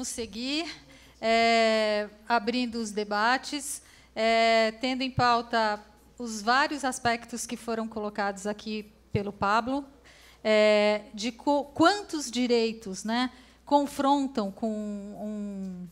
vamos seguir abrindo os debates, tendo em pauta os vários aspectos que foram colocados aqui pelo Pablo, de quantos direitos, né, confrontam com um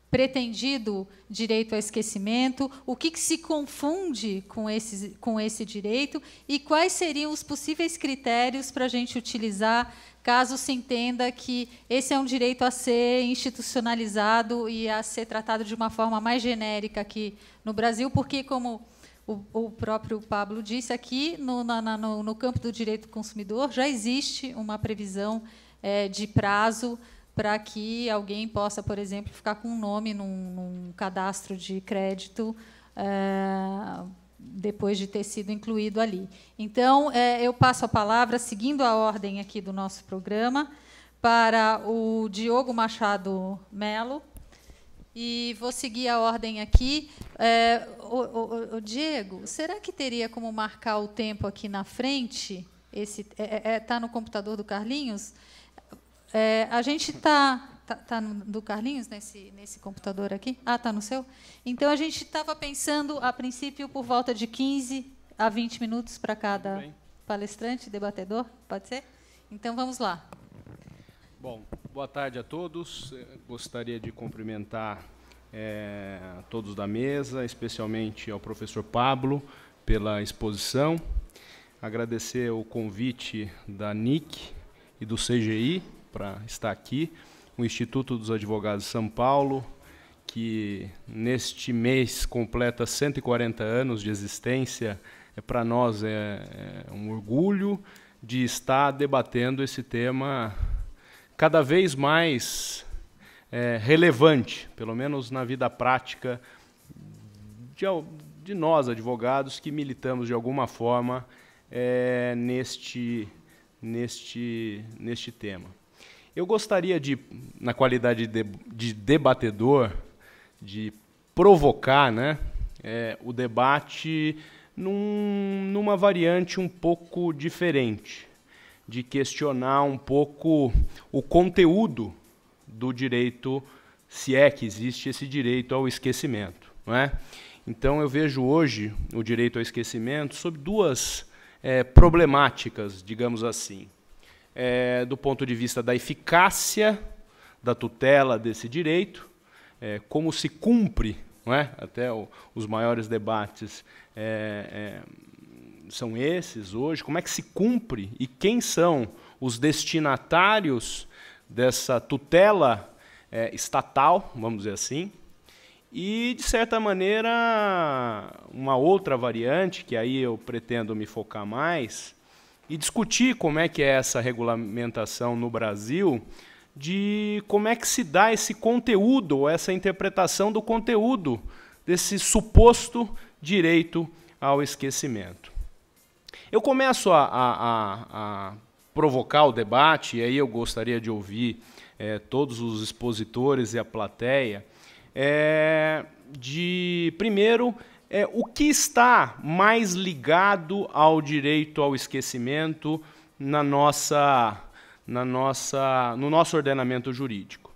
pretendido direito ao esquecimento, o que se confunde com esse direito e quais seriam os possíveis critérios para a gente utilizar caso se entenda que esse é um direito a ser institucionalizado e a ser tratado de uma forma mais genérica aqui no Brasil, porque, como o próprio Pablo disse aqui, no campo do direito do consumidor já existe uma previsão de prazo para que alguém possa, por exemplo, ficar com um nome num cadastro de crédito depois de ter sido incluído ali. Então, eu passo a palavra, seguindo a ordem aqui do nosso programa, para o Diogo Machado Melo, e vou seguir a ordem aqui. Diego, será que teria como marcar o tempo aqui na frente? Está no computador do Carlinhos? A gente está do Carlinhos nesse computador aqui? Ah, está no seu? Então, a gente estava pensando, a princípio, por volta de 15 a 20 minutos para cada palestrante, debatedor. Pode ser? Então, vamos lá. Bom, boa tarde a todos. Gostaria de cumprimentar todos da mesa, especialmente ao professor Pablo, pela exposição. Agradecer o convite da NIC e do CGI para estar aqui, o Instituto dos Advogados de São Paulo, que neste mês completa 140 anos de existência. Para nós é um orgulho de estar debatendo esse tema cada vez mais relevante, pelo menos na vida prática de nós, advogados, que militamos de alguma forma neste tema. Eu gostaria de, na qualidade de debatedor, de provocar, né, o debate numa variante um pouco diferente, de questionar um pouco o conteúdo do direito, se é que existe esse direito ao esquecimento, não é? Então, eu vejo hoje o direito ao esquecimento sob duas problemáticas, digamos assim. Do ponto de vista da eficácia da tutela desse direito, como se cumpre, não é? Até os maiores debates são esses hoje, como é que se cumpre e quem são os destinatários dessa tutela estatal, vamos dizer assim, e, de certa maneira, uma outra variante, que aí eu pretendo me focar mais, e discutir como é que é essa regulamentação no Brasil, de como é que se dá esse conteúdo, ou essa interpretação do conteúdo desse suposto direito ao esquecimento. Eu começo a provocar o debate, e aí eu gostaria de ouvir todos os expositores e a plateia, primeiro, o que está mais ligado ao direito ao esquecimento no nosso ordenamento jurídico.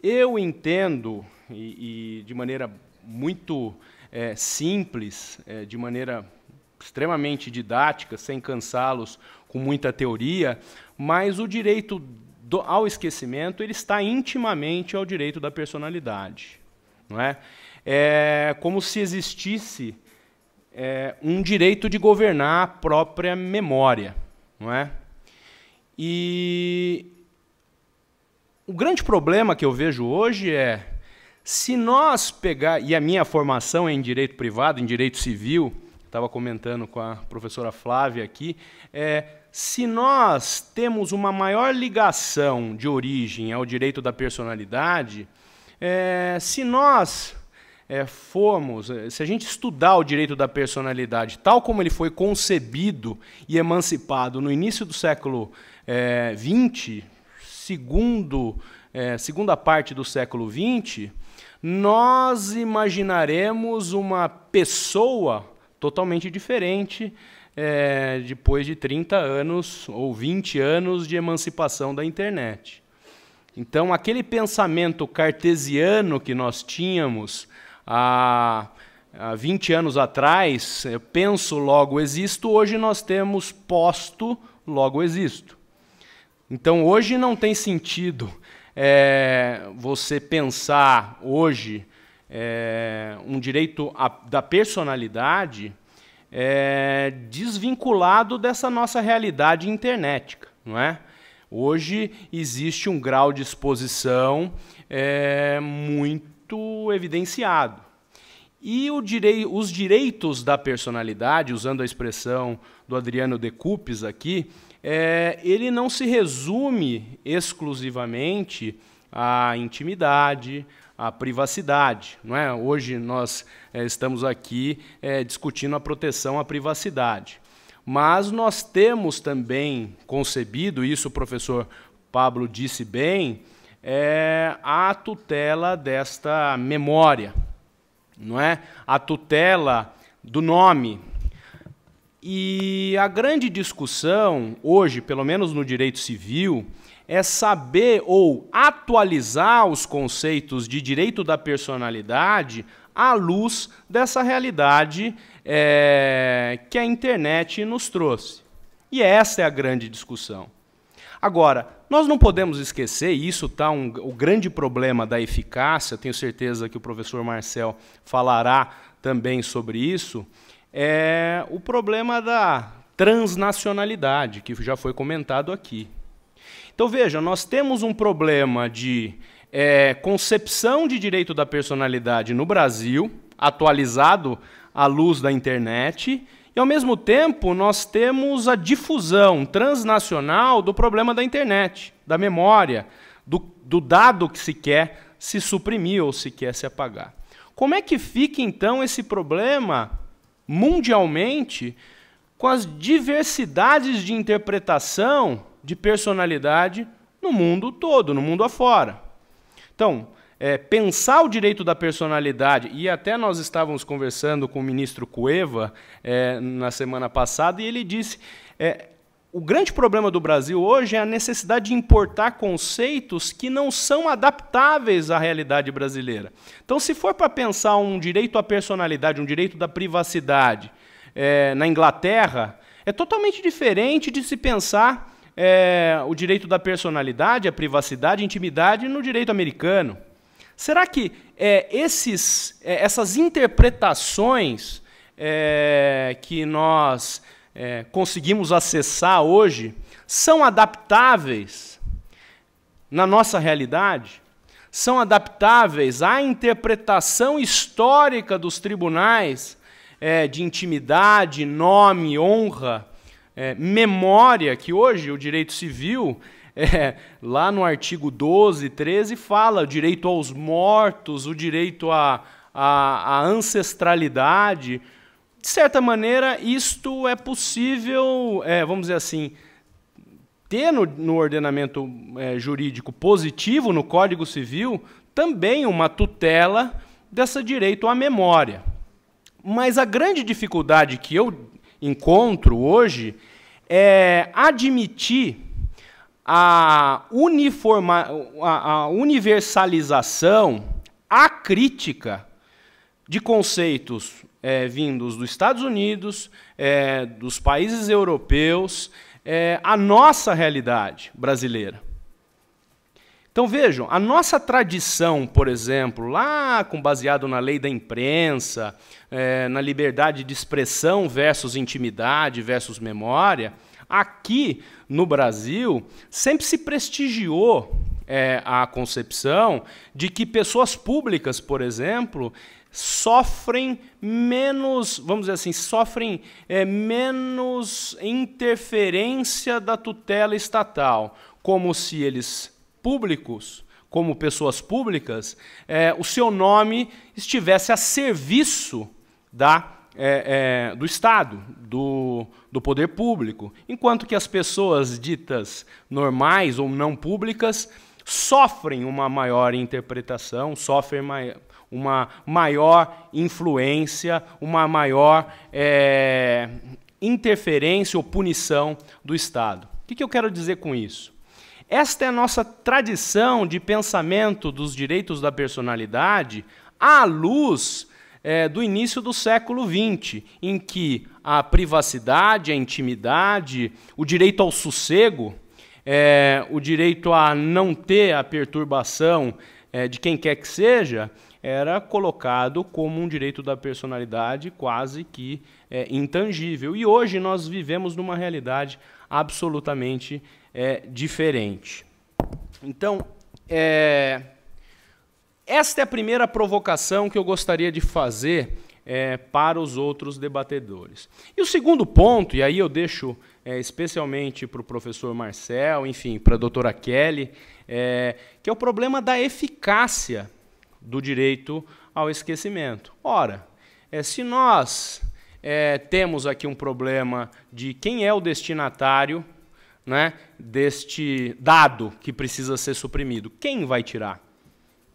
Eu entendo, e de maneira muito simples, de maneira extremamente didática, sem cansá-los com muita teoria, mas o direito ao esquecimento ele está intimamente ao direito da personalidade, não é? É como se existisse um direito de governar a própria memória, não é? E o grande problema que eu vejo hoje se nós pegar, e a minha formação é em direito privado, em direito civil, estava comentando com a professora Flávia aqui, se nós temos uma maior ligação de origem ao direito da personalidade, se nós se a gente estudar o direito da personalidade tal como ele foi concebido e emancipado no início do século XX, segunda parte do século XX, nós imaginaremos uma pessoa totalmente diferente depois de 30 anos ou 20 anos de emancipação da internet. Então, aquele pensamento cartesiano que nós tínhamos há 20 anos atrás, eu penso, logo existo, hoje nós temos posto, logo existo. Então, hoje não tem sentido você pensar hoje um direito da personalidade desvinculado dessa nossa realidade internética, não é? Hoje existe um grau de exposição muito evidenciado. E os direitos da personalidade, usando a expressão do Adriano Decupes aqui, ele não se resume exclusivamente à intimidade, à privacidade, não é? Hoje nós estamos aqui discutindo a proteção à privacidade. Mas nós temos também concebido, isso o professor Pablo disse bem, a tutela desta memória, não é? A tutela do nome. E a grande discussão hoje, pelo menos no direito civil, é saber ou atualizar os conceitos de direito da personalidade à luz dessa realidade que a internet nos trouxe. E essa é a grande discussão. Agora, nós não podemos esquecer, e isso está o grande problema da eficácia, tenho certeza que o professor Marcel falará também sobre isso, é o problema da transnacionalidade, que já foi comentado aqui. Então, veja, nós temos um problema de concepção de direito da personalidade no Brasil, atualizado à luz da internet, e, ao mesmo tempo, nós temos a difusão transnacional do problema da internet, da memória, do dado que se quer se suprimir ou se quer se apagar. Como é que fica, então, esse problema mundialmente com as diversidades de interpretação de personalidade no mundo todo, no mundo afora? Então, pensar o direito da personalidade, e até nós estávamos conversando com o ministro Cueva na semana passada, e ele disse, o grande problema do Brasil hoje é a necessidade de importar conceitos que não são adaptáveis à realidade brasileira. Então, se for para pensar um direito à personalidade, um direito da privacidade na Inglaterra, é totalmente diferente de se pensar o direito da personalidade, a privacidade, a intimidade no direito americano. Será que essas interpretações que nós conseguimos acessar hoje são adaptáveis na nossa realidade? São adaptáveis à interpretação histórica dos tribunais de intimidade, nome, honra, memória, que hoje o direito civil, lá no artigo 12, 13, fala o direito aos mortos, o direito à ancestralidade. De certa maneira, isto é possível, vamos dizer assim, ter no ordenamento jurídico positivo, no Código Civil, também uma tutela desse direito à memória. Mas a grande dificuldade que eu encontro hoje é admitir a universalização acrítica de conceitos vindos dos Estados Unidos, dos países europeus, à nossa realidade brasileira. Então, vejam, a nossa tradição, por exemplo, lá baseado na lei da imprensa, na liberdade de expressão versus intimidade versus memória, aqui no Brasil sempre se prestigiou a concepção de que pessoas públicas, por exemplo, sofrem menos, vamos dizer assim, sofrem menos interferência da tutela estatal, como se eles públicos, como pessoas públicas, o seu nome estivesse a serviço do Estado, do poder público, enquanto que as pessoas ditas normais ou não públicas sofrem uma maior interpretação, sofrem uma maior influência, uma maior interferência ou punição do Estado. O que eu quero dizer com isso? esta é a nossa tradição de pensamento dos direitos da personalidade à luz do início do século XX, em que a privacidade, a intimidade, o direito ao sossego, o direito a não ter a perturbação de quem quer que seja, era colocado como um direito da personalidade quase que intangível. E hoje nós vivemos numa realidade absolutamente diferente. Então, esta é a primeira provocação que eu gostaria de fazer para os outros debatedores. E o segundo ponto, e aí eu deixo especialmente para o professor Marcel, enfim, para a doutora Kelly, que é o problema da eficácia do direito ao esquecimento. Ora, se nós temos aqui um problema de quem é o destinatário, né, deste dado que precisa ser suprimido, quem vai tirar?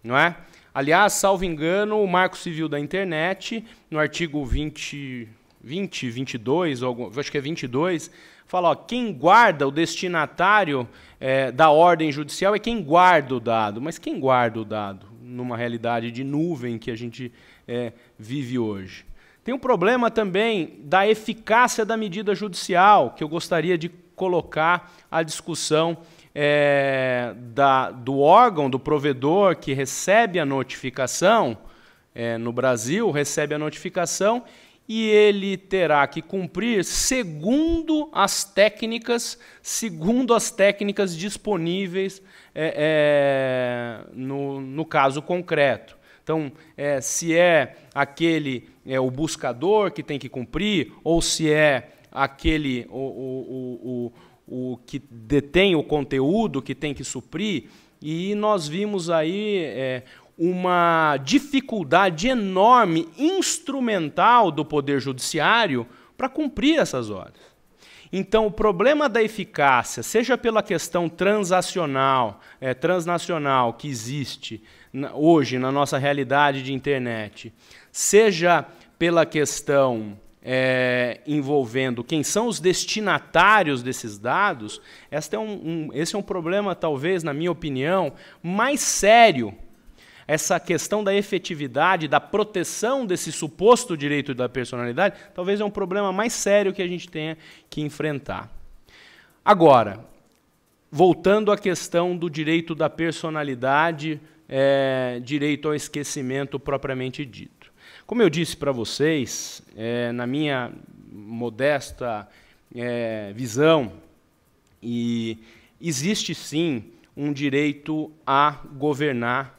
Não é? Aliás, salvo engano, o Marco Civil da Internet, no artigo 22, acho que é 22, fala, ó, quem guarda, o destinatário da ordem judicial é quem guarda o dado. Mas quem guarda o dado numa realidade de nuvem que a gente vive hoje? Tem um problema também da eficácia da medida judicial, que eu gostaria de colocar à discussão do órgão, do provedor que recebe a notificação, no Brasil, recebe a notificação, e ele terá que cumprir segundo as técnicas disponíveis no caso concreto. Então, se é o buscador que tem que cumprir, ou se é aquele o que detém o conteúdo que tem que suprir, e nós vimos aí uma dificuldade enorme, instrumental do Poder Judiciário para cumprir essas ordens. Então, o problema da eficácia, seja pela questão transnacional que existe hoje na nossa realidade de internet, seja pela questão envolvendo quem são os destinatários desses dados, esse é um problema, talvez, na minha opinião, mais sério. Essa questão da efetividade, da proteção desse suposto direito da personalidade, talvez é um problema mais sério que a gente tenha que enfrentar. Agora, voltando à questão do direito da personalidade, direito ao esquecimento propriamente dito. Como eu disse para vocês, na minha modesta visão, existe sim um direito a governar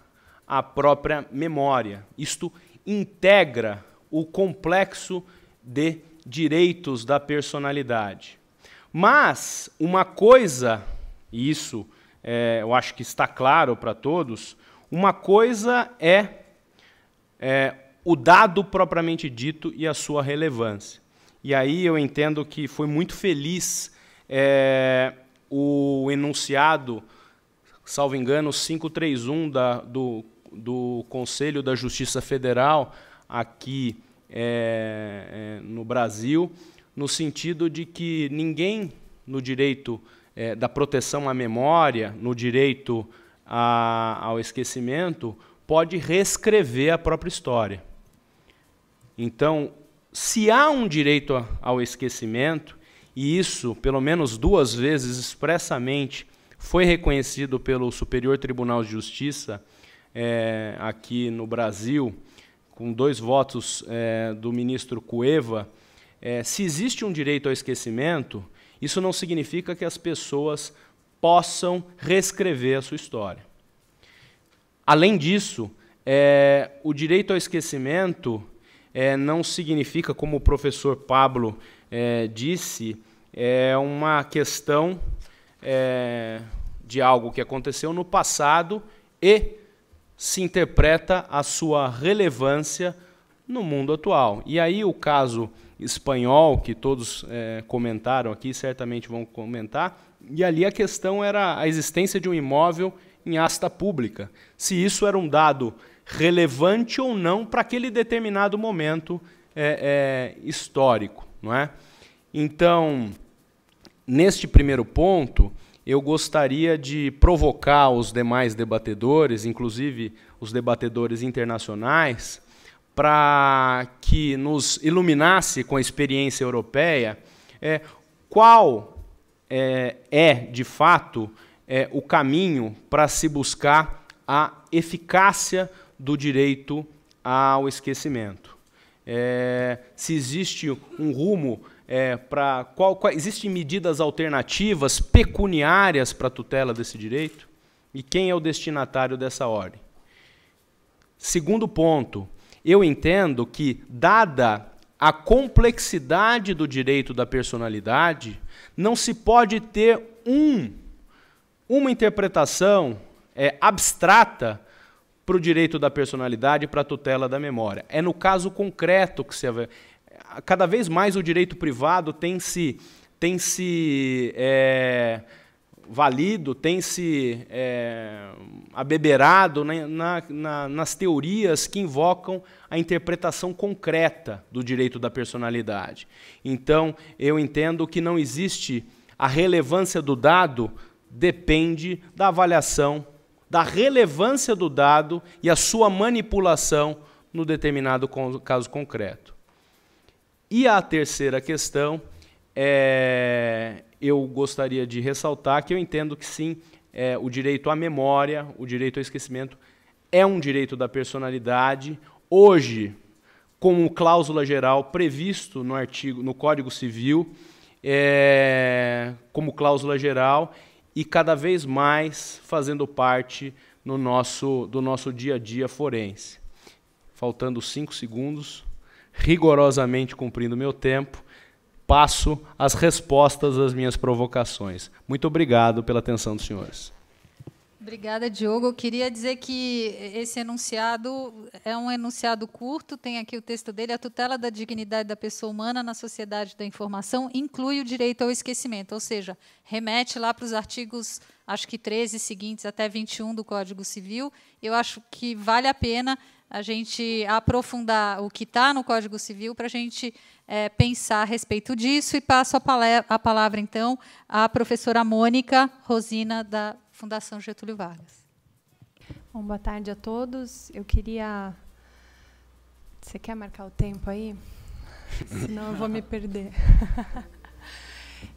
a própria memória. Isto integra o complexo de direitos da personalidade. Mas uma coisa, e isso eu acho que está claro para todos, uma coisa é o dado propriamente dito e a sua relevância. E aí eu entendo que foi muito feliz o enunciado, salvo engano, 531 do Conselho da Justiça Federal aqui no Brasil, no sentido de que ninguém no direito da proteção à memória, no direito ao esquecimento, pode reescrever a própria história. Então, se há um direito ao esquecimento, e isso, pelo menos 2 vezes expressamente, foi reconhecido pelo Superior Tribunal de Justiça aqui no Brasil, com 2 votos do ministro Cueva, se existe um direito ao esquecimento, isso não significa que as pessoas possam reescrever a sua história. Além disso, o direito ao esquecimento não significa, como o professor Pablo disse, uma questão de algo que aconteceu no passado e se interpreta a sua relevância no mundo atual. E aí o caso espanhol, que todos comentaram aqui, certamente vão comentar, e ali a questão era a existência de um imóvel em asta pública, se isso era um dado relevante ou não para aquele determinado momento histórico, não é? Então, neste primeiro ponto, eu gostaria de provocar os demais debatedores, inclusive os debatedores internacionais, para que nos iluminasse com a experiência europeia qual de fato, o caminho para se buscar a eficácia do direito ao esquecimento. Se existe um rumo existem medidas alternativas pecuniárias para a tutela desse direito? E quem é o destinatário dessa ordem? Segundo ponto, eu entendo que, dada a complexidade do direito da personalidade, não se pode ter uma interpretação abstrata para o direito da personalidade e para a tutela da memória. É no caso concreto que cada vez mais o direito privado tem se valido, tem se abeberado nas teorias que invocam a interpretação concreta do direito da personalidade. Então, eu entendo que não existe a relevância do dado, depende da avaliação da relevância do dado e a sua manipulação no determinado caso concreto. E a terceira questão, eu gostaria de ressaltar que eu entendo que sim, o direito à memória, o direito ao esquecimento, é um direito da personalidade, hoje, como cláusula geral previsto no Código Civil, como cláusula geral, e cada vez mais fazendo parte do nosso dia a dia forense. Faltando 5 segundos, rigorosamente cumprindo meu tempo, passo as respostas às minhas provocações. Muito obrigado pela atenção dos senhores. Obrigada, Diogo. Eu queria dizer que esse enunciado é um enunciado curto, tem aqui o texto dele: a tutela da dignidade da pessoa humana na sociedade da informação inclui o direito ao esquecimento, ou seja, remete lá para os artigos, acho que 13 seguintes até 21 do Código Civil. Eu acho que vale a pena a gente aprofundar o que está no Código Civil para a gente pensar a respeito disso, e passo a palavra, então, à professora Mônica Rosina, da Fundação Getúlio Vargas. Bom, boa tarde a todos. Eu queria... Você quer marcar o tempo aí? Senão eu vou me perder.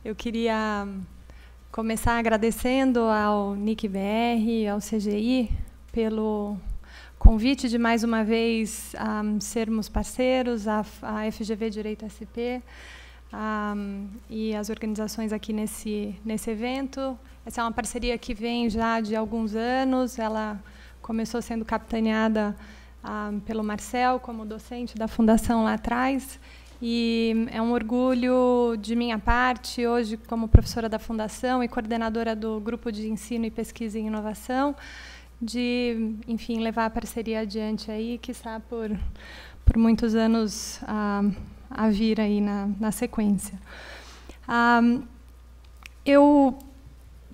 Eu queria começar agradecendo ao NIC-BR, ao CGI, pelo convite de, mais uma vez, sermos parceiros, a FGV Direito SP, e as organizações aqui nesse evento. Essa é uma parceria que vem já de alguns anos. Ela começou sendo capitaneada pelo Marcel, como docente da Fundação lá atrás. E é um orgulho de minha parte, hoje, como professora da Fundação e coordenadora do Grupo de Ensino e Pesquisa em Inovação, de, enfim, levar a parceria adiante aí, quiçá por muitos anos a vir aí na sequência. Eu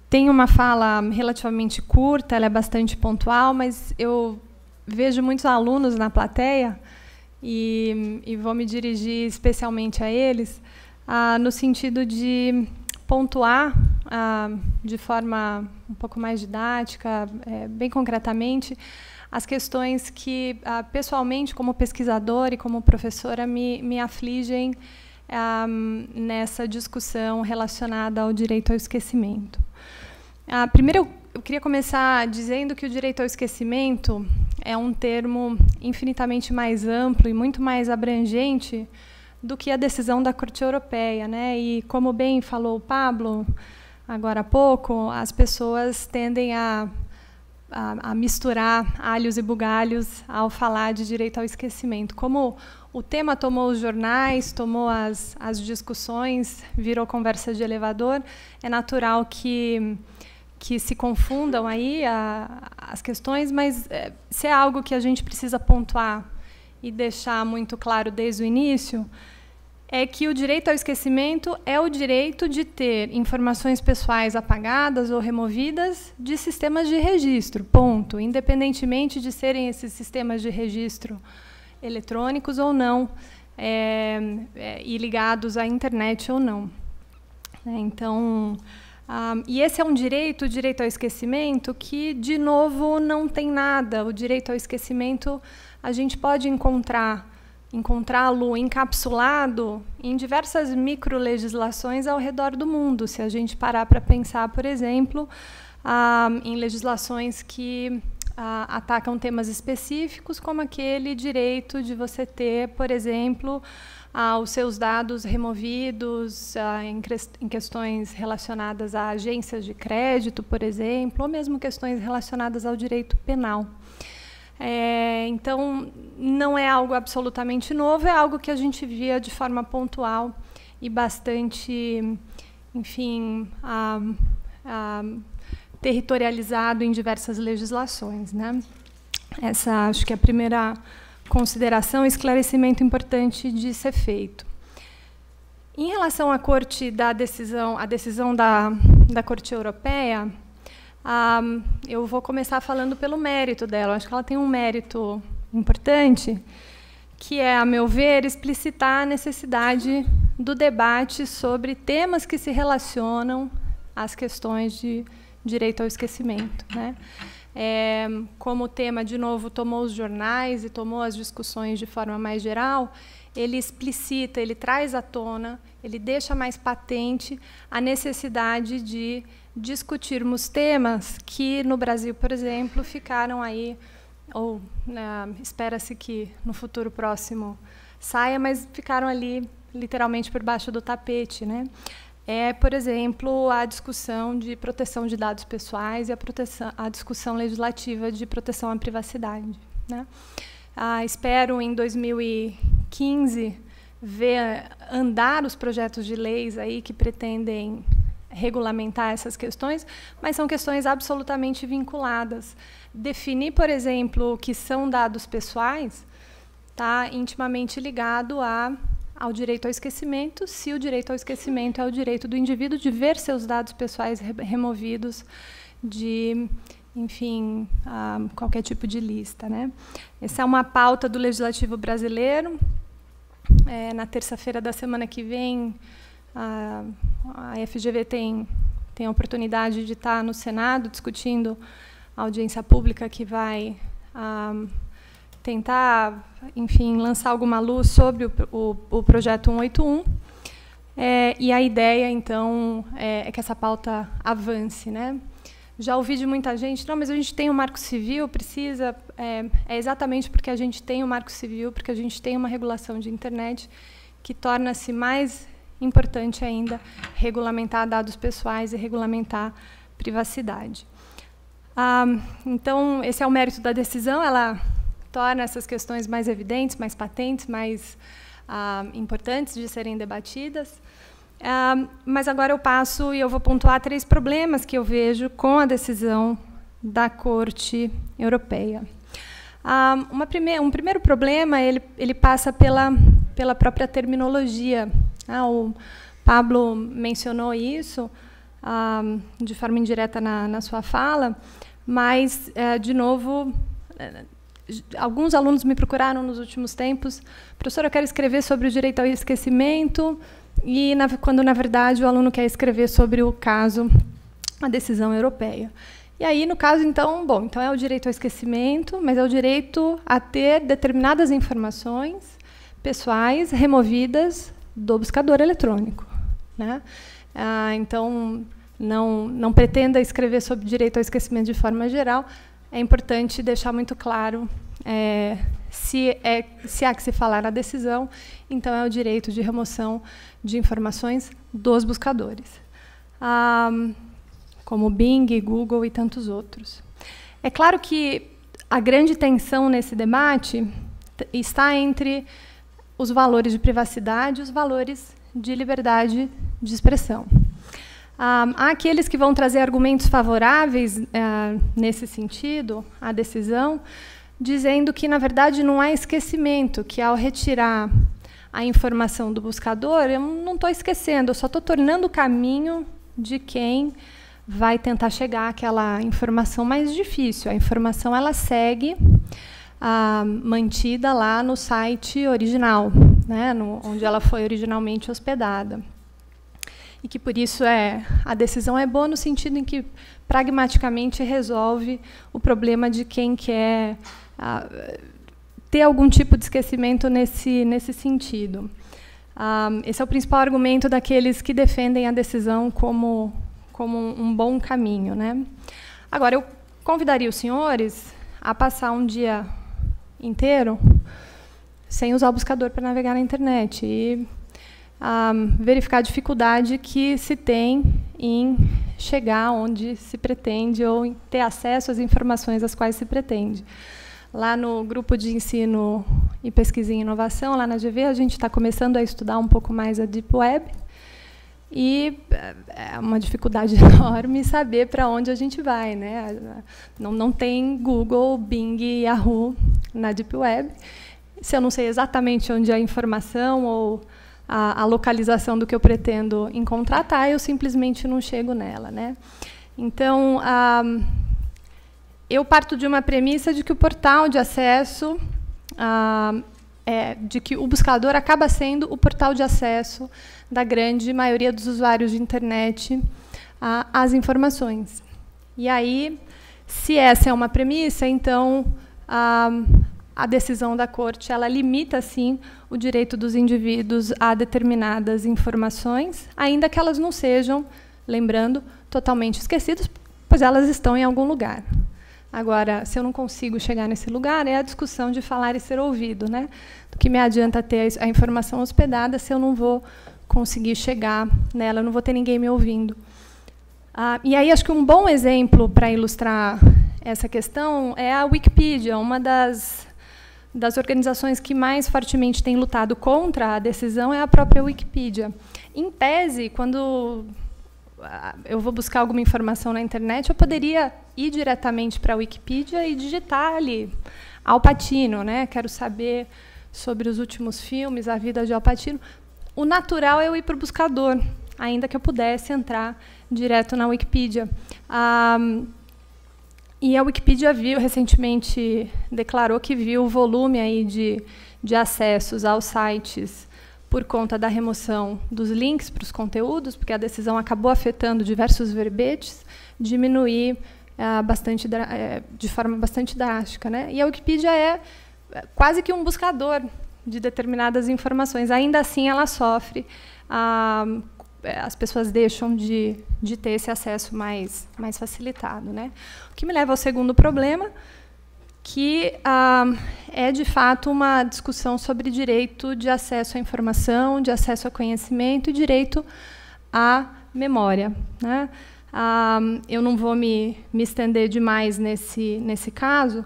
tenho uma fala relativamente curta, ela é bastante pontual, mas eu vejo muitos alunos na plateia e vou me dirigir especialmente a eles, no sentido de pontuar de forma um pouco mais didática, bem concretamente, as questões que, pessoalmente, como pesquisadora e como professora, me afligem nessa discussão relacionada ao direito ao esquecimento. Primeiro, eu queria começar dizendo que o direito ao esquecimento é um termo infinitamente mais amplo e muito mais abrangente do que a decisão da Corte Europeia, né? E, como bem falou o Pablo agora há pouco, as pessoas tendem a misturar alhos e bugalhos ao falar de direito ao esquecimento. Como o tema tomou os jornais, tomou as discussões, virou conversa de elevador, é natural que se confundam aí as questões, mas se é algo que a gente precisa pontuar e deixar muito claro desde o início, é que o direito ao esquecimento é o direito de ter informações pessoais apagadas ou removidas de sistemas de registro, ponto, independentemente de serem esses sistemas de registro eletrônicos ou não, e ligados à internet ou não. Então, E esse é um direito, o direito ao esquecimento, que, de novo, não tem nada. O direito ao esquecimento, a gente pode encontrá-lo encapsulado em diversas microlegislações ao redor do mundo. Se a gente parar para pensar, por exemplo, em legislações que atacam temas específicos, como aquele direito de você ter, por exemplo, os seus dados removidos em questões relacionadas a agências de crédito, por exemplo, ou mesmo questões relacionadas ao direito penal. Então, não é algo absolutamente novo, é algo que a gente via de forma pontual e bastante, enfim, territorializado em diversas legislações, né? Essa, acho que é a primeira consideração e esclarecimento importante de ser feito. Em relação à Corte a decisão da Corte Europeia, eu vou começar falando pelo mérito dela. Acho que ela tem um mérito importante, que é, a meu ver, explicitar a necessidade do debate sobre temas que se relacionam às questões de direito ao esquecimento, né? Como o tema, de novo, tomou os jornais e tomou as discussões de forma mais geral, ele explicita, ele traz à tona, ele deixa mais patente a necessidade de discutirmos temas que, no Brasil, por exemplo, ficaram aí, ou espera-se que no futuro próximo saia, mas ficaram ali, literalmente, por baixo do tapete, né? Por exemplo, a discussão de proteção de dados pessoais e a discussão legislativa de proteção à privacidade, né? Espero, em 2015, ver andar os projetos de leis aí que pretendem regulamentar essas questões, mas são questões absolutamente vinculadas. Definir, por exemplo, o que são dados pessoais está intimamente ligado ao direito ao esquecimento, se o direito ao esquecimento é o direito do indivíduo de ver seus dados pessoais removidos de, enfim, qualquer tipo de lista, né? Essa é uma pauta do Legislativo brasileiro. Na terça-feira da semana que vem, a FGV tem a oportunidade de estar no Senado discutindo a audiência pública que vai tentar, enfim, lançar alguma luz sobre o projeto 181. E a ideia, então, é que essa pauta avance, né? Já ouvi de muita gente, não, mas a gente tem um marco civil, precisa... É exatamente porque a gente tem um marco civil, porque a gente tem uma regulação de internet que torna-se mais importante ainda regulamentar dados pessoais e regulamentar privacidade. Então, esse é o mérito da decisão, ela torna essas questões mais evidentes, mais patentes, mais importantes de serem debatidas. Mas agora eu passo e eu vou pontuar 3 problemas que eu vejo com a decisão da Corte Europeia. Um primeiro problema, ele passa pela própria terminologia. O Pablo mencionou isso de forma indireta na sua fala, mas, de novo, alguns alunos me procuraram nos últimos tempos: professora, eu quero escrever sobre o direito ao esquecimento, e quando, na verdade, o aluno quer escrever sobre o caso, a decisão europeia. E aí, no caso, então é o direito ao esquecimento, mas é o direito a ter determinadas informações pessoais removidas do buscador eletrônico, né? Então, não pretenda escrever sobre direito ao esquecimento de forma geral. É importante deixar muito claro se há que se falar na decisão, então é o direito de remoção de informações dos buscadores, como Bing, Google e tantos outros. É claro que a grande tensão nesse debate está entre os valores de privacidade e os valores de liberdade de expressão. Há aqueles que vão trazer argumentos favoráveis nesse sentido à decisão, dizendo que, na verdade, não há esquecimento, que, ao retirar a informação do buscador, eu não estou esquecendo, eu só estou tornando o caminho de quem vai tentar chegar àquela informação mais difícil. A informação ela segue mantida lá no site original, né, onde ela foi originalmente hospedada. e que, por isso, a decisão é boa no sentido em que, pragmaticamente, resolve o problema de quem quer ter algum tipo de esquecimento nesse sentido. Esse é o principal argumento daqueles que defendem a decisão como um bom caminho, né? Agora, eu convidaria os senhores a passar um dia inteiro sem usar o buscador para navegar na internet e verificar a dificuldade que se tem em chegar onde se pretende ou em ter acesso às informações às quais se pretende. Lá no grupo de ensino e pesquisa em inovação, lá na GV, a gente está começando a estudar um pouco mais a Deep Web e é uma dificuldade enorme saber para onde a gente vai, né? Não tem Google, Bing e Yahoo na Deep Web. Se eu não sei exatamente onde é a informação ou a localização do que eu pretendo encontrar, eu simplesmente não chego nela, né? Então, eu parto de uma premissa de que o portal de acesso, de que o buscador acaba sendo o portal de acesso da grande maioria dos usuários de internet às informações. E aí, se essa é uma premissa, então a decisão da Corte ela limita, sim, o direito dos indivíduos a determinadas informações, ainda que elas não sejam, lembrando, totalmente esquecidas, pois elas estão em algum lugar. Agora, se eu não consigo chegar nesse lugar, é a discussão de falar e ser ouvido, né? Do que me adianta ter a informação hospedada se eu não vou conseguir chegar nela, eu não vou ter ninguém me ouvindo. E aí, acho que um bom exemplo para ilustrar essa questão é a Wikipedia, uma das organizações que mais fortemente tem lutado contra a decisão é a própria Wikipedia. Em tese, quando eu vou buscar alguma informação na internet, eu poderia ir diretamente para a Wikipedia e digitar ali Al Pacino, né? Quero saber sobre os últimos filmes, a vida de Al Pacino. O natural é eu ir para o buscador, ainda que eu pudesse entrar direto na Wikipedia. E a Wikipedia recentemente declarou que viu o volume aí de acessos aos sites por conta da remoção dos links para os conteúdos, porque a decisão acabou afetando diversos verbetes, diminuir de forma bastante drástica, né? E a Wikipedia é quase que um buscador de determinadas informações. Ainda assim, ela sofre. As pessoas deixam de ter esse acesso mais facilitado, né? O que me leva ao segundo problema, que é, de fato, uma discussão sobre direito de acesso à informação, de acesso ao conhecimento e direito à memória, né? Eu não vou me estender demais nesse caso,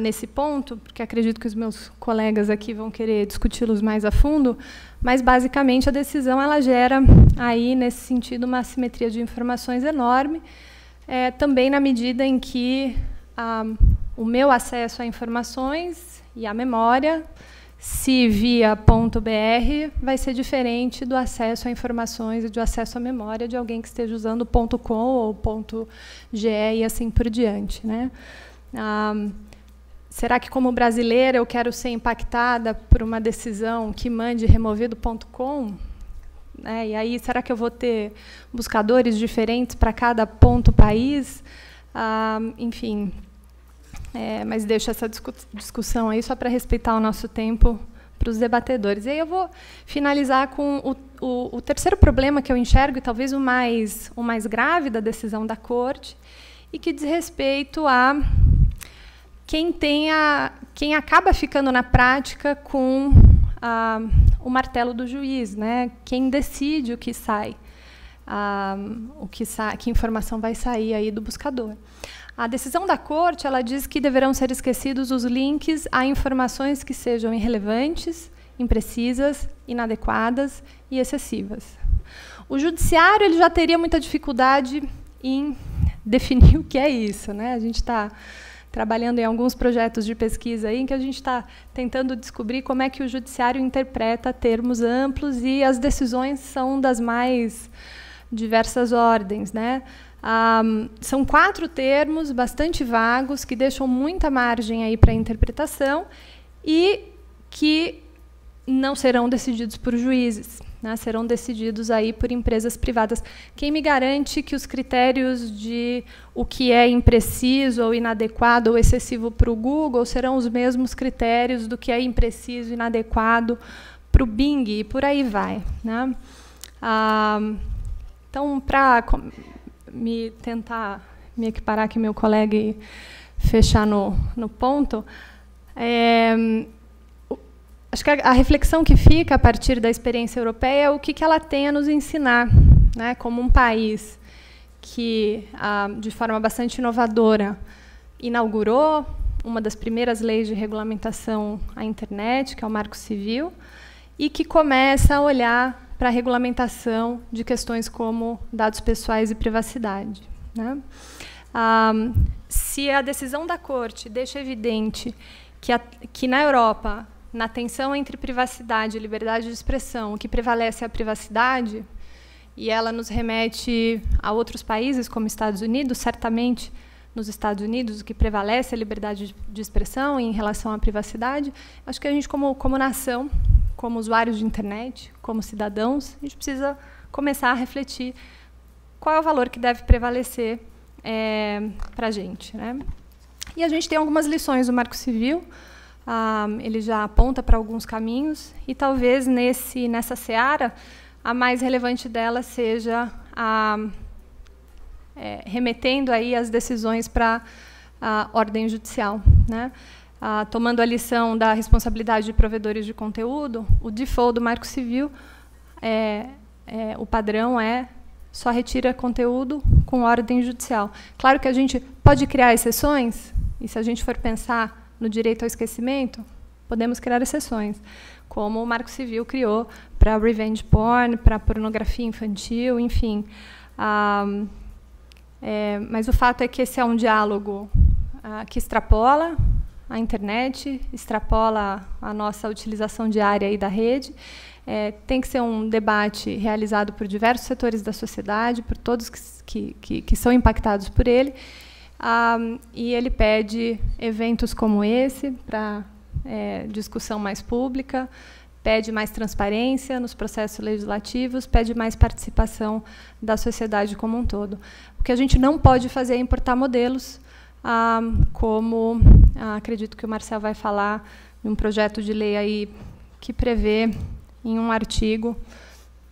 nesse ponto, porque acredito que os meus colegas aqui vão querer discuti-los mais a fundo, mas, basicamente, a decisão ela gera, aí, nesse sentido, uma assimetria de informações enorme, também na medida em que o meu acesso a informações e à memória, se via .br, vai ser diferente do acesso a informações e do acesso à memória de alguém que esteja usando .com ou .ge e assim por diante, né? Será que, como brasileira, eu quero ser impactada por uma decisão que mande remover do .com? E aí, será que eu vou ter buscadores diferentes para cada ponto país? Enfim, mas deixo essa discussão aí só para respeitar o nosso tempo para os debatedores. E aí eu vou finalizar com o terceiro problema que eu enxergo, e talvez o mais grave da decisão da Corte, e que diz respeito a quem acaba ficando na prática com o martelo do juiz, né? Quem decide o que sai, que informação vai sair aí do buscador. A decisão da Corte ela diz que deverão ser esquecidos os links a informações que sejam irrelevantes, imprecisas, inadequadas e excessivas. O judiciário ele já teria muita dificuldade em definir o que é isso, né? A gente está trabalhando em alguns projetos de pesquisa aí, em que a gente está tentando descobrir como é que o judiciário interpreta termos amplos, e as decisões são das mais diversas ordens, né? São 4 termos bastante vagos, que deixam muita margem aí para a interpretação e que não serão decididos por juízes. né, serão decididos aí por empresas privadas. Quem me garante que os critérios de o que é impreciso ou inadequado ou excessivo para o Google serão os mesmos critérios do que é impreciso e inadequado para o Bing, e por aí vai, né? Então, para tentar me equiparar aqui meu colega e fechar no ponto, acho que a reflexão que fica a partir da experiência europeia é o que ela tem a nos ensinar, né, como um país que, de forma bastante inovadora, inaugurou uma das primeiras leis de regulamentação à internet, que é o Marco Civil, e que começa a olhar para a regulamentação de questões como dados pessoais e privacidade, né? Se a decisão da Corte deixa evidente que na Europa, na tensão entre privacidade e liberdade de expressão, o que prevalece é a privacidade, e ela nos remete a outros países, como Estados Unidos, certamente nos Estados Unidos o que prevalece é a liberdade de expressão em relação à privacidade, acho que a gente, como nação, como usuários de internet, como cidadãos, a gente precisa começar a refletir qual é o valor que deve prevalecer para a gente, né? E a gente tem algumas lições do Marco Civil, ele já aponta para alguns caminhos, e talvez nessa seara a mais relevante dela seja remetendo aí as decisões para a ordem judicial, né? Tomando a lição da responsabilidade de provedores de conteúdo, o default do Marco Civil, o padrão só retira conteúdo com ordem judicial. Claro que a gente pode criar exceções, e se a gente for pensar no direito ao esquecimento, podemos criar exceções, como o Marco Civil criou para revenge porn, para pornografia infantil, enfim. Mas o fato é que esse é um diálogo que extrapola a internet, extrapola a nossa utilização diária aí da rede. Tem que ser um debate realizado por diversos setores da sociedade, por todos que são impactados por ele. E ele pede eventos como esse para discussão mais pública, pede mais transparência nos processos legislativos, pede mais participação da sociedade como um todo. O que a gente não pode fazer é importar modelos, como acredito que o Marcel vai falar, de um projeto de lei aí que prevê em um artigo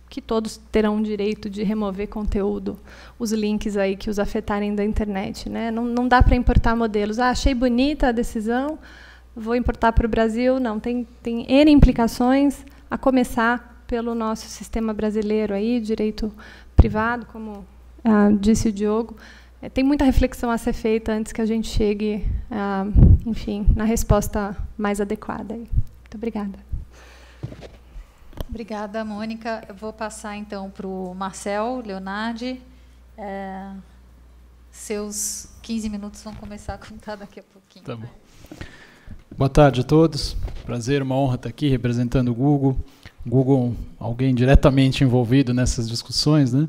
que todos terão o direito de remover conteúdo, os links aí que os afetarem da internet, né? Não dá para importar modelos. Achei bonita a decisão, vou importar para o Brasil. Não, tem N implicações, a começar pelo nosso sistema brasileiro aí, direito privado, como disse o Diogo. Tem muita reflexão a ser feita antes que a gente chegue, enfim, na resposta mais adequada. Muito obrigada. Obrigada, Mônica. Eu vou passar, então, para o Marcel Leonardi. Seus 15 minutos vão começar a contar daqui a pouquinho. Tá bom. Boa tarde a todos. Prazer, uma honra estar aqui representando o Google. Google, alguém diretamente envolvido nessas discussões, né?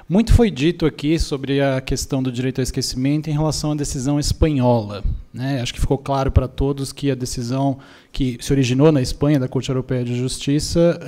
Muito foi dito aqui sobre a questão do direito ao esquecimento em relação à decisão espanhola, né? Acho que ficou claro para todos que a decisão que se originou na Espanha, da Corte Europeia de Justiça,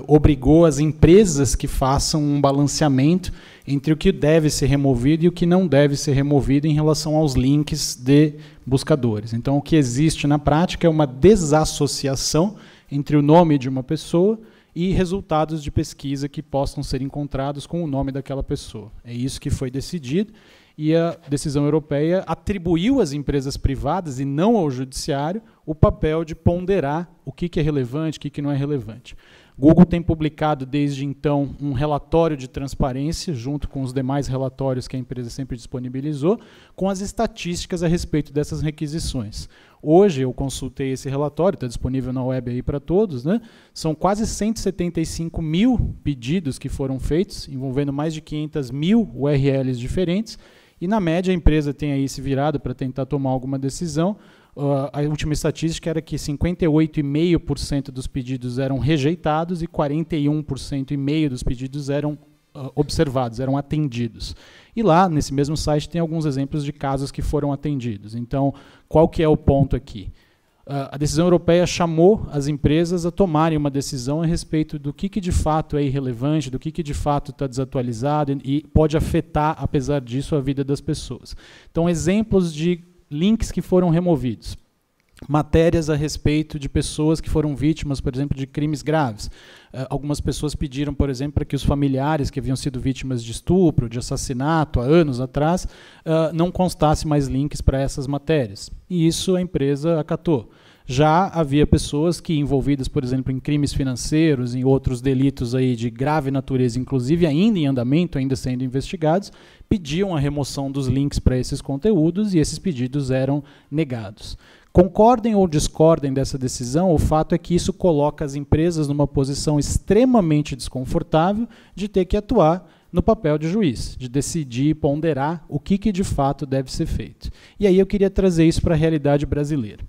obrigou as empresas que façam um balanceamento entre o que deve ser removido e o que não deve ser removido em relação aos links de buscadores. Então, o que existe na prática é uma desassociação entre o nome de uma pessoa e resultados de pesquisa que possam ser encontrados com o nome daquela pessoa. É isso que foi decidido, e a decisão europeia atribuiu às empresas privadas, e não ao judiciário, o papel de ponderar o que é relevante, o que não é relevante. Google tem publicado, desde então, um relatório de transparência, junto com os demais relatórios que a empresa sempre disponibilizou, com as estatísticas a respeito dessas requisições. Hoje, eu consultei esse relatório, está disponível na web aí para todos, né? São quase 175 mil pedidos que foram feitos, envolvendo mais de 500 mil URLs diferentes, e, na média, a empresa tem aí se virado para tentar tomar alguma decisão. A última estatística era que 58,5% dos pedidos eram rejeitados e 41,5% dos pedidos eram observados, eram atendidos. E lá, nesse mesmo site, tem alguns exemplos de casos que foram atendidos. Então, qual que é o ponto aqui? A decisão europeia chamou as empresas a tomarem uma decisão a respeito do que de fato é irrelevante, do que de fato está desatualizado e pode afetar, apesar disso, a vida das pessoas. Então, exemplos de links que foram removidos. Matérias a respeito de pessoas que foram vítimas, por exemplo, de crimes graves. Algumas pessoas pediram, por exemplo, para que os familiares que haviam sido vítimas de estupro, de assassinato, há anos atrás, não constasse mais links para essas matérias. E isso a empresa acatou. Já havia pessoas que, envolvidas, por exemplo, em crimes financeiros, em outros delitos aí de grave natureza, inclusive ainda em andamento, ainda sendo investigados, pediam a remoção dos links para esses conteúdos e esses pedidos eram negados. Concordem ou discordem dessa decisão, o fato é que isso coloca as empresas numa posição extremamente desconfortável de ter que atuar no papel de juiz, de decidir e ponderar o que de fato deve ser feito. E aí eu queria trazer isso para a realidade brasileira.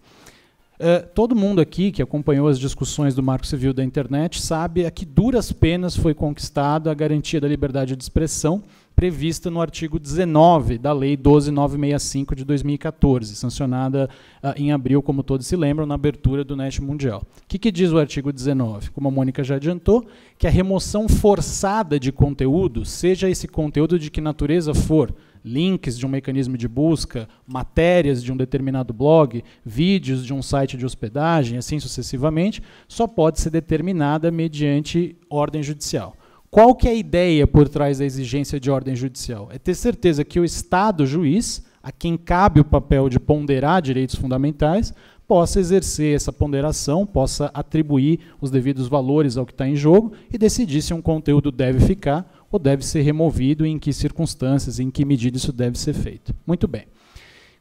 Todo mundo aqui que acompanhou as discussões do Marco Civil da Internet sabe a que duras penas foi conquistada a garantia da liberdade de expressão prevista no artigo 19 da Lei 12.965 de 2014, sancionada em abril, como todos se lembram, na abertura do NET Mundial. O que diz o artigo 19? Como a Mônica já adiantou, que a remoção forçada de conteúdo, seja esse conteúdo de que natureza for, links de um mecanismo de busca, matérias de um determinado blog, vídeos de um site de hospedagem, assim sucessivamente, só pode ser determinada mediante ordem judicial. Qual que é a ideia por trás da exigência de ordem judicial? É ter certeza que o Estado juiz, a quem cabe o papel de ponderar direitos fundamentais, possa exercer essa ponderação, possa atribuir os devidos valores ao que está em jogo e decidir se um conteúdo deve ficar ou deve ser removido, em que circunstâncias, em que medida isso deve ser feito. Muito bem.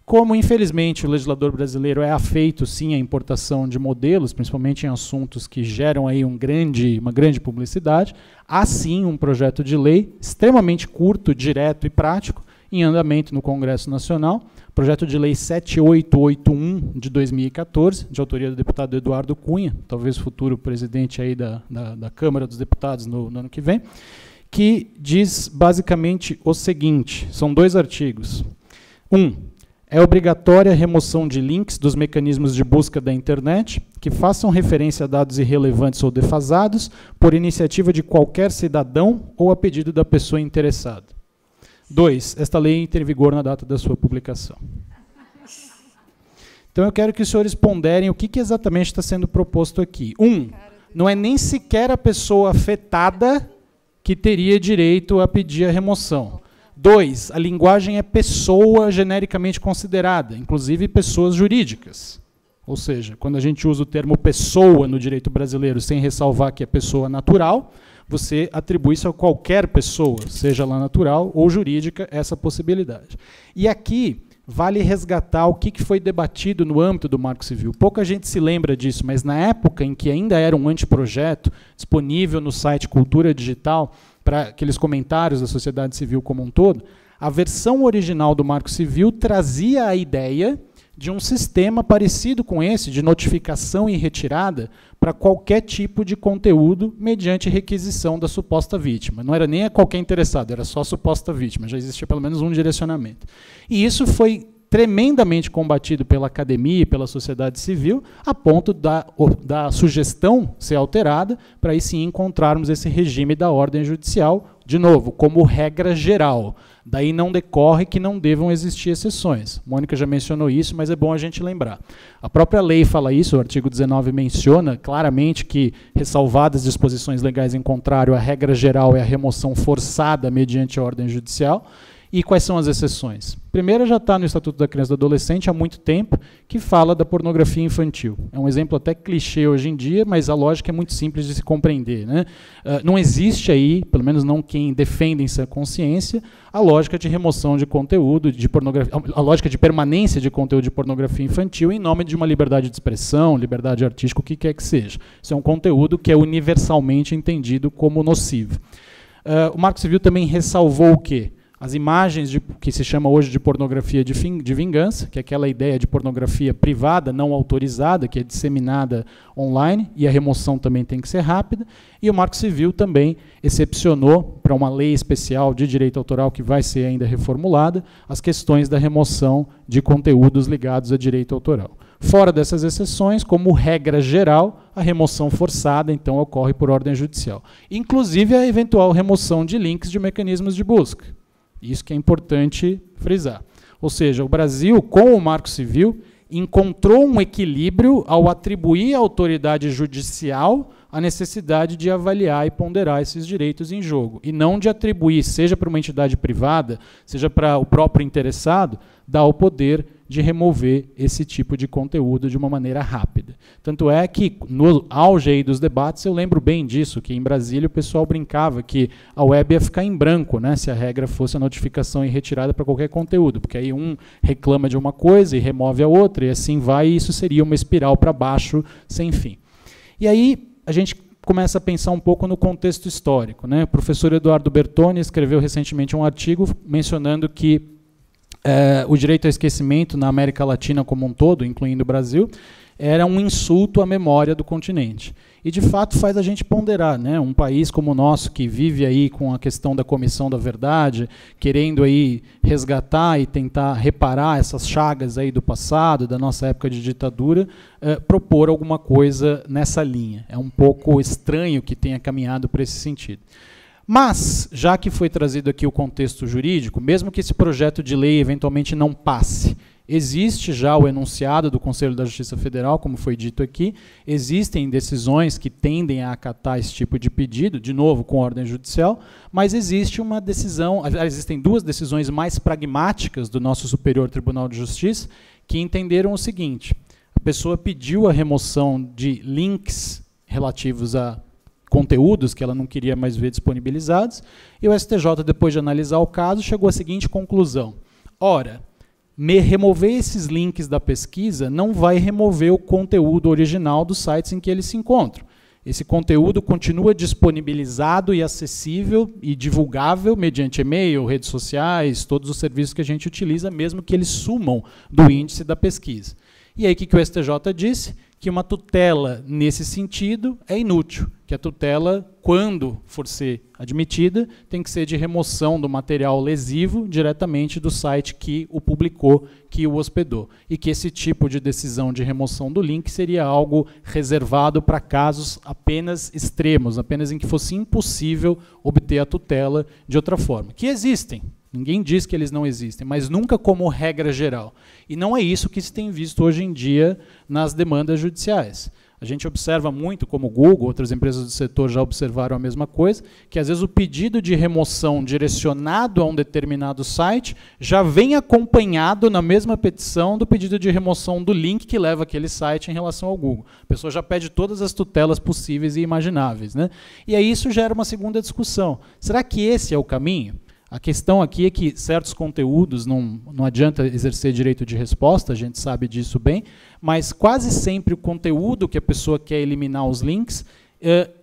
Como, infelizmente, o legislador brasileiro é afeito, sim, à importação de modelos, principalmente em assuntos que geram aí uma grande publicidade, há, sim, um projeto de lei extremamente curto, direto e prático, em andamento no Congresso Nacional, projeto de lei 7881 de 2014, de autoria do deputado Eduardo Cunha, talvez futuro presidente aí da Câmara dos Deputados no ano que vem, que diz basicamente o seguinte, são 2 artigos. 1. É obrigatória a remoção de links dos mecanismos de busca da internet que façam referência a dados irrelevantes ou defasados por iniciativa de qualquer cidadão ou a pedido da pessoa interessada. 2. Esta lei entra em vigor na data da sua publicação. Então eu quero que os senhores ponderem o que exatamente está sendo proposto aqui. 1. Não é nem sequer a pessoa afetada que teria direito a pedir a remoção. 2, a linguagem é pessoa genericamente considerada, inclusive pessoas jurídicas. Ou seja, quando a gente usa o termo pessoa no direito brasileiro, sem ressalvar que é pessoa natural, você atribui isso a qualquer pessoa, seja ela natural ou jurídica, essa possibilidade. E aqui vale resgatar o que foi debatido no âmbito do Marco Civil. Pouca gente se lembra disso, mas na época em que ainda era um anteprojeto, disponível no site Cultura Digital, para aqueles comentários da sociedade civil como um todo, a versão original do Marco Civil trazia a ideia de um sistema parecido com esse, de notificação e retirada, para qualquer tipo de conteúdo, mediante requisição da suposta vítima. Não era nem a qualquer interessado, era só a suposta vítima, já existia pelo menos um direcionamento. E isso foi tremendamente combatido pela academia e pela sociedade civil, a ponto da sugestão ser alterada, para aí sim encontrarmos esse regime da ordem judicial, de novo, como regra geral. Daí não decorre que não devam existir exceções. Mônica já mencionou isso, mas é bom a gente lembrar. A própria lei fala isso, o artigo 19 menciona claramente que, ressalvadas disposições legais em contrário, a regra geral é a remoção forçada mediante ordem judicial. E quais são as exceções? Primeiro, já está no Estatuto da Criança e do Adolescente há muito tempo, que fala da pornografia infantil. É um exemplo até clichê hoje em dia, mas a lógica é muito simples de se compreender, né? Não existe aí, pelo menos não quem defende em sua consciência, a lógica de remoção de conteúdo, de pornografia, a lógica de permanência de conteúdo de pornografia infantil em nome de uma liberdade de expressão, liberdade artística, o que quer que seja. Isso é um conteúdo que é universalmente entendido como nocivo. O Marco Civil também ressalvou o quê? As imagens que se chama hoje de pornografia de vingança, que é aquela ideia de pornografia privada, não autorizada, que é disseminada online, e a remoção também tem que ser rápida. E o Marco Civil também excepcionou, para uma lei especial de direito autoral que vai ser ainda reformulada, as questões da remoção de conteúdos ligados a direito autoral. Fora dessas exceções, como regra geral, a remoção forçada, então, ocorre por ordem judicial. Inclusive a eventual remoção de links de mecanismos de busca. Isso que é importante frisar. Ou seja, o Brasil, com o Marco Civil, encontrou um equilíbrio ao atribuir à autoridade judicial a necessidade de avaliar e ponderar esses direitos em jogo, e não de atribuir, seja para uma entidade privada, seja para o próprio interessado, dar o poder de remover esse tipo de conteúdo de uma maneira rápida. Tanto é que, no auge aí dos debates, eu lembro bem disso, que em Brasília o pessoal brincava que a web ia ficar em branco, né, se a regra fosse a notificação e retirada para qualquer conteúdo, porque aí um reclama de uma coisa e remove a outra, e assim vai, e isso seria uma espiral para baixo sem fim. E aí a gente começa a pensar um pouco no contexto histórico, né? O professor Eduardo Bertoni escreveu recentemente um artigo mencionando que o direito ao esquecimento na América Latina como um todo, incluindo o Brasil, era um insulto à memória do continente. E, de fato, faz a gente ponderar, né? Um país como o nosso, que vive aí com a questão da comissão da verdade, querendo aí resgatar e tentar reparar essas chagas aí do passado, da nossa época de ditadura, propor alguma coisa nessa linha. É um pouco estranho que tenha caminhado para esse sentido. Mas, já que foi trazido aqui o contexto jurídico, mesmo que esse projeto de lei eventualmente não passe, existe já o enunciado do Conselho da Justiça Federal, como foi dito aqui, existem decisões que tendem a acatar esse tipo de pedido, de novo com ordem judicial, mas existe uma decisão, existem duas decisões mais pragmáticas do nosso Superior Tribunal de Justiça que entenderam o seguinte: a pessoa pediu a remoção de links relativos a conteúdos que ela não queria mais ver disponibilizados, e o STJ, depois de analisar o caso, chegou à seguinte conclusão: ora, remover esses links da pesquisa não vai remover o conteúdo original dos sites em que eles se encontram. Esse conteúdo continua disponibilizado e acessível e divulgável mediante e-mail, redes sociais, todos os serviços que a gente utiliza, mesmo que eles sumam do índice da pesquisa. E aí o que o STJ disse? Que uma tutela nesse sentido é inútil, que a tutela, quando for ser admitida, tem que ser de remoção do material lesivo diretamente do site que o publicou, que o hospedou. E que esse tipo de decisão de remoção do link seria algo reservado para casos apenas extremos, apenas em que fosse impossível obter a tutela de outra forma. Que existem. Ninguém diz que eles não existem, mas nunca como regra geral. E não é isso que se tem visto hoje em dia nas demandas judiciais. A gente observa muito, como o Google, outras empresas do setor já observaram a mesma coisa, que às vezes o pedido de remoção direcionado a um determinado site já vem acompanhado na mesma petição do pedido de remoção do link que leva aquele site em relação ao Google. A pessoa já pede todas as tutelas possíveis e imagináveis, né? E aí isso gera uma segunda discussão. Será que esse é o caminho? A questão aqui é que certos conteúdos não adianta exercer direito de resposta, a gente sabe disso bem, mas quase sempre o conteúdo que a pessoa quer eliminar os links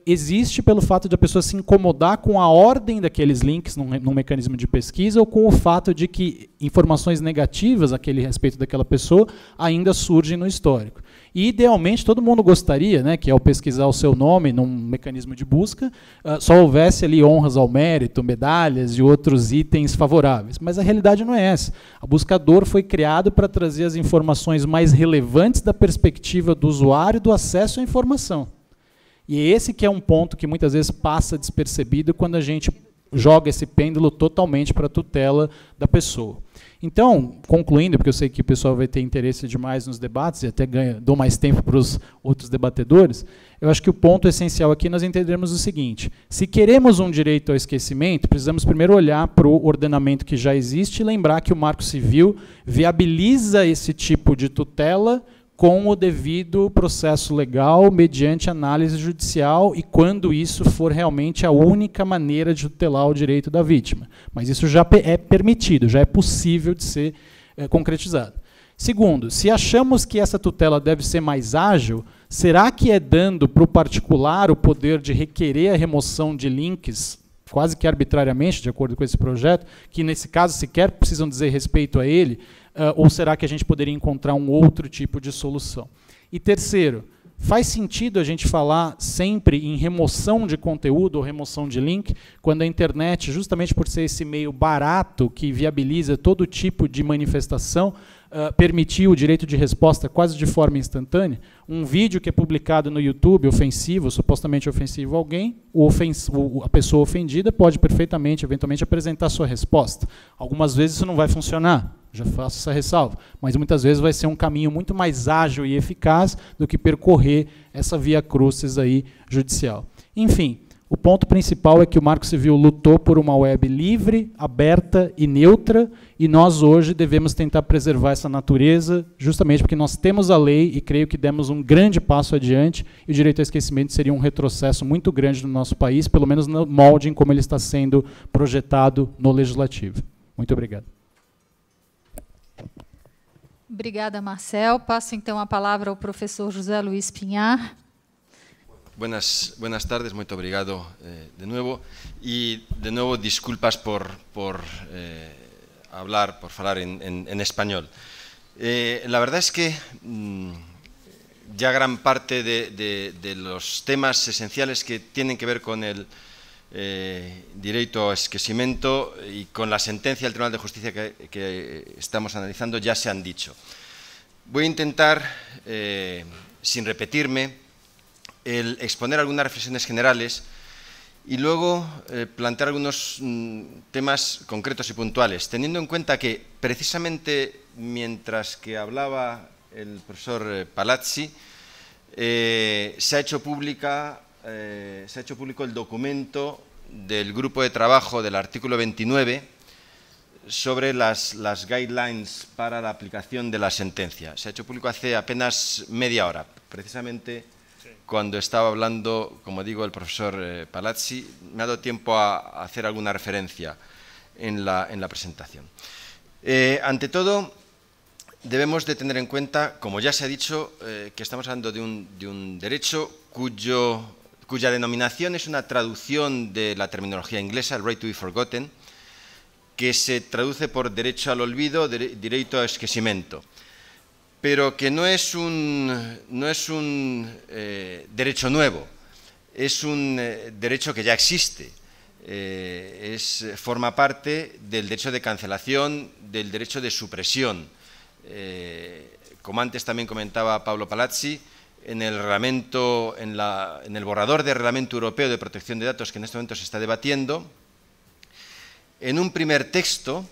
existe pelo fato de a pessoa se incomodar com a ordem daqueles links num mecanismo de pesquisa ou com o fato de que informações negativas a respeito daquela pessoa ainda surgem no histórico. E, idealmente, todo mundo gostaria, né, que ao pesquisar o seu nome num mecanismo de busca, só houvesse ali honras ao mérito, medalhas e outros itens favoráveis. Mas a realidade não é essa. O buscador foi criado para trazer as informações mais relevantes da perspectiva do usuário do acesso à informação. E esse que é um ponto que muitas vezes passa despercebido quando a gente joga esse pêndulo totalmente para a tutela da pessoa. Então, concluindo, porque eu sei que o pessoal vai ter interesse demais nos debates e até dou mais tempo para os outros debatedores, eu acho que o ponto essencial aqui nós entendermos o seguinte: se queremos um direito ao esquecimento, precisamos primeiro olhar para o ordenamento que já existe e lembrar que o Marco Civil viabiliza esse tipo de tutela com o devido processo legal, mediante análise judicial e quando isso for realmente a única maneira de tutelar o direito da vítima. Mas isso já é permitido, já é possível de ser concretizado. Segundo, se achamos que essa tutela deve ser mais ágil, será que é dando para o particular o poder de requerer a remoção de links quase que arbitrariamente, de acordo com esse projeto, que nesse caso sequer precisam dizer respeito a ele, ou será que a gente poderia encontrar um outro tipo de solução? E terceiro, faz sentido a gente falar sempre em remoção de conteúdo ou remoção de link, quando a internet, justamente por ser esse meio barato que viabiliza todo tipo de manifestação, permitir o direito de resposta quase de forma instantânea, um vídeo que é publicado no YouTube ofensivo, supostamente ofensivo a alguém, a pessoa ofendida pode perfeitamente, eventualmente, apresentar sua resposta. Algumas vezes isso não vai funcionar, já faço essa ressalva, mas muitas vezes vai ser um caminho muito mais ágil e eficaz do que percorrer essa via crucis aí judicial. Enfim, o ponto principal é que o Marco Civil lutou por uma web livre, aberta e neutra, e nós hoje devemos tentar preservar essa natureza, justamente porque nós temos a lei e creio que demos um grande passo adiante, e o direito ao esquecimento seria um retrocesso muito grande no nosso país, pelo menos no molde em como ele está sendo projetado no Legislativo. Muito obrigado. Obrigada, Marcel. Passo, então, a palavra ao professor José Luís Pinhar. Buenas tardes, muito obrigado de nuevo. Y de nuevo, disculpas por falar en español. La verdad es que ya gran parte de los temas esenciales que tienen que ver con el derecho ao esquecimento y con la sentencia del Tribunal de Justicia que estamos analizando ya se han dicho. Voy a intentar, sin repetirme, el exponer algunas reflexiones generales y luego plantear algunos temas concretos y puntuales, teniendo en cuenta que precisamente mientras que hablaba el profesor Palazzi, se ha hecho público el documento del grupo de trabajo del artículo 29 sobre las guidelines para la aplicación de la sentencia. Se ha hecho público hace apenas media hora, precisamente cuando estaba hablando, como digo, el profesor Palazzi. Me ha dado tiempo a hacer alguna referencia en la presentación. Ante todo, debemos de tener en cuenta, como ya se ha dicho, que estamos hablando de un derecho cuya denominación es una traducción de la terminología inglesa, el right to be forgotten, que se traduce por derecho al olvido, derecho ao esquecimento, pero que no es un derecho nuevo, es un derecho que ya existe, forma parte del derecho de cancelación, del derecho de supresión. Como antes también comentaba Pablo Palazzi, en el reglamento, en el borrador de Reglamento Europeo de Protección de Datos que en este momento se está debatiendo, en un primer texto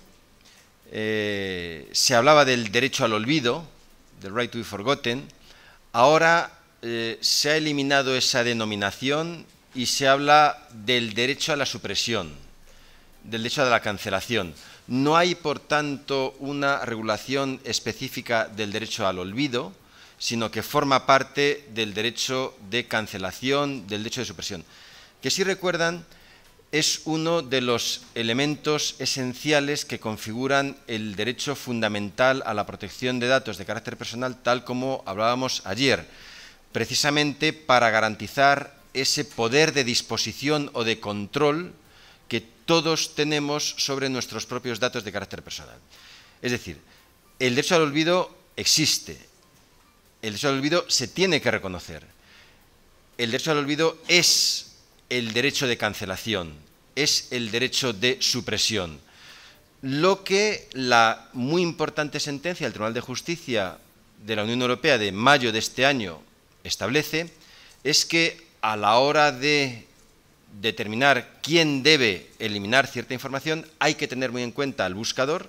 se hablaba del derecho al olvido, del right to be forgotten. Ahora se ha eliminado esa denominación y se habla del derecho a la supresión, del derecho a la cancelación. No hay, por tanto, una regulación específica del derecho al olvido, sino que forma parte del derecho de cancelación, del derecho de supresión, que, si recuerdan, es uno de los elementos esenciales que configuran el derecho fundamental a la protección de datos de carácter personal, tal como hablábamos ayer, precisamente para garantizar ese poder de disposición o de control que todos tenemos sobre nuestros propios datos de carácter personal. Es decir, el derecho al olvido existe, el derecho al olvido se tiene que reconocer, el derecho al olvido es el derecho de cancelación, es el derecho de supresión. Lo que la muy importante sentencia del Tribunal de Justicia de la Unión Europea de mayo de este año establece es que a la hora de determinar quién debe eliminar cierta información hay que tener muy en cuenta al buscador,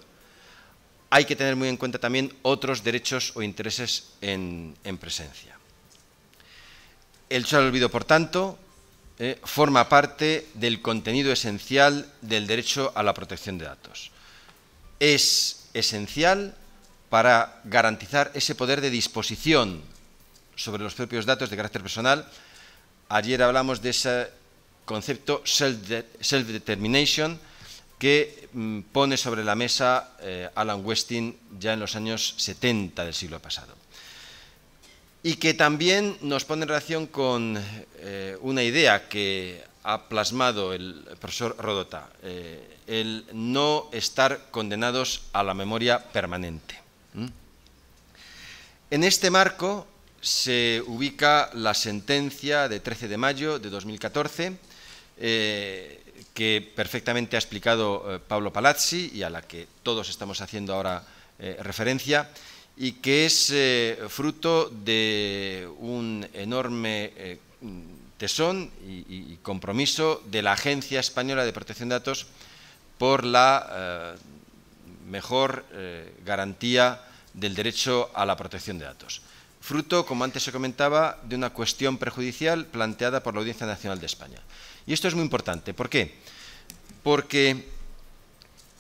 hay que tener muy en cuenta también otros derechos o intereses en presencia. El derecho al olvido, por tanto, forma parte del contenido esencial del derecho a la protección de datos. Es esencial para garantizar ese poder de disposición sobre los propios datos de carácter personal. Ayer hablamos de ese concepto self-determination que pone sobre la mesa Alan Westin ya en los años 70 del siglo pasado. Y que también nos pone en relación con una idea que ha plasmado el profesor Rodota, el no estar condenados a la memoria permanente. En este marco se ubica la sentencia de 13 de mayo de 2014, que perfectamente ha explicado Pablo Palazzi y a la que todos estamos haciendo ahora referencia y que es fruto de un enorme tesón y compromiso de la Agencia Española de Protección de Datos por la mejor garantía del derecho a la protección de datos. Fruto, como antes se comentaba, de una cuestión prejudicial planteada por la Audiencia Nacional de España. Y esto es muy importante. ¿Por qué? Porque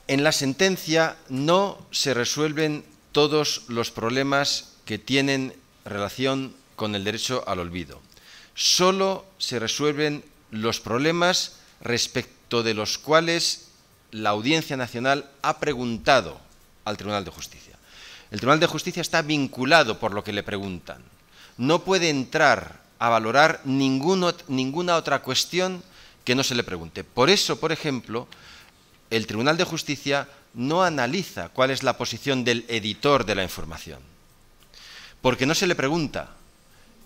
en la sentencia no se resuelven todos los problemas que tienen relación con el derecho al olvido. Solo se resuelven los problemas respecto de los cuales la Audiencia Nacional ha preguntado al Tribunal de Justicia. El Tribunal de Justicia está vinculado por lo que le preguntan. No puede entrar a valorar ninguna otra cuestión que no se le pregunte. Por eso, por ejemplo, el Tribunal de Justicia no analiza cuál es la posición del editor de la información, porque no se le pregunta.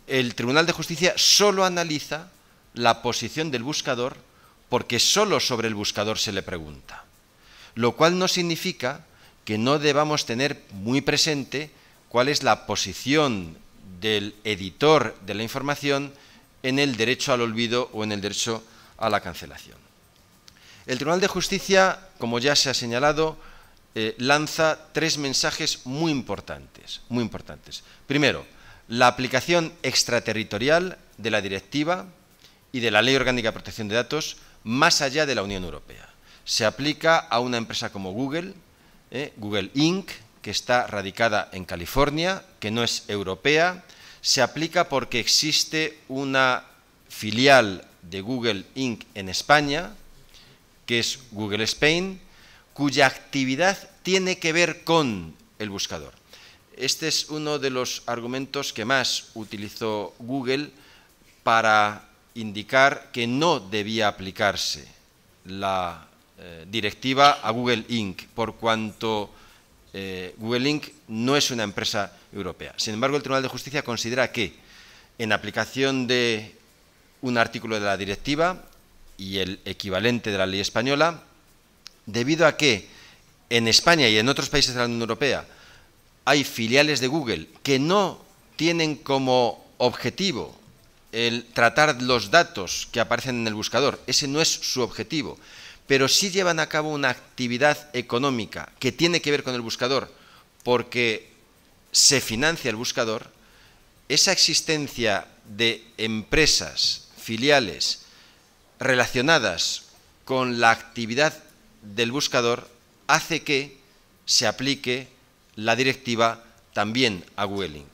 El Tribunal de Justicia solo analiza la posición del buscador porque solo sobre el buscador se le pregunta, lo cual no significa que no debamos tener muy presente cuál es la posición del editor de la información en el derecho al olvido o en el derecho a la cancelación. El Tribunal de Justicia, como ya se ha señalado, lanza tres mensajes muy importantes. Primero, la aplicación extraterritorial de la directiva y de la Ley Orgánica de Protección de Datos más allá de la Unión Europea. Se aplica a una empresa como Google, Google Inc., que está radicada en California, que no es europea. Se aplica porque existe una filial de Google Inc. en España, que es Google Spain, cuya actividad tiene que ver con el buscador. Este es uno de los argumentos que más utilizó Google para indicar que no debía aplicarse la directiva a Google Inc., por cuanto Google Inc. no es una empresa europea. Sin embargo, el Tribunal de Justicia considera que, en aplicación de un artículo de la directiva y el equivalente de la ley española, debido a que en España y en otros países de la Unión Europea hay filiales de Google que no tienen como objetivo el tratar los datos que aparecen en el buscador, ese no es su objetivo, pero sí llevan a cabo una actividad económica que tiene que ver con el buscador porque se financia el buscador, esa existencia de empresas, filiales relacionadas con la actividad del buscador hace que se aplique la directiva también a Google Inc.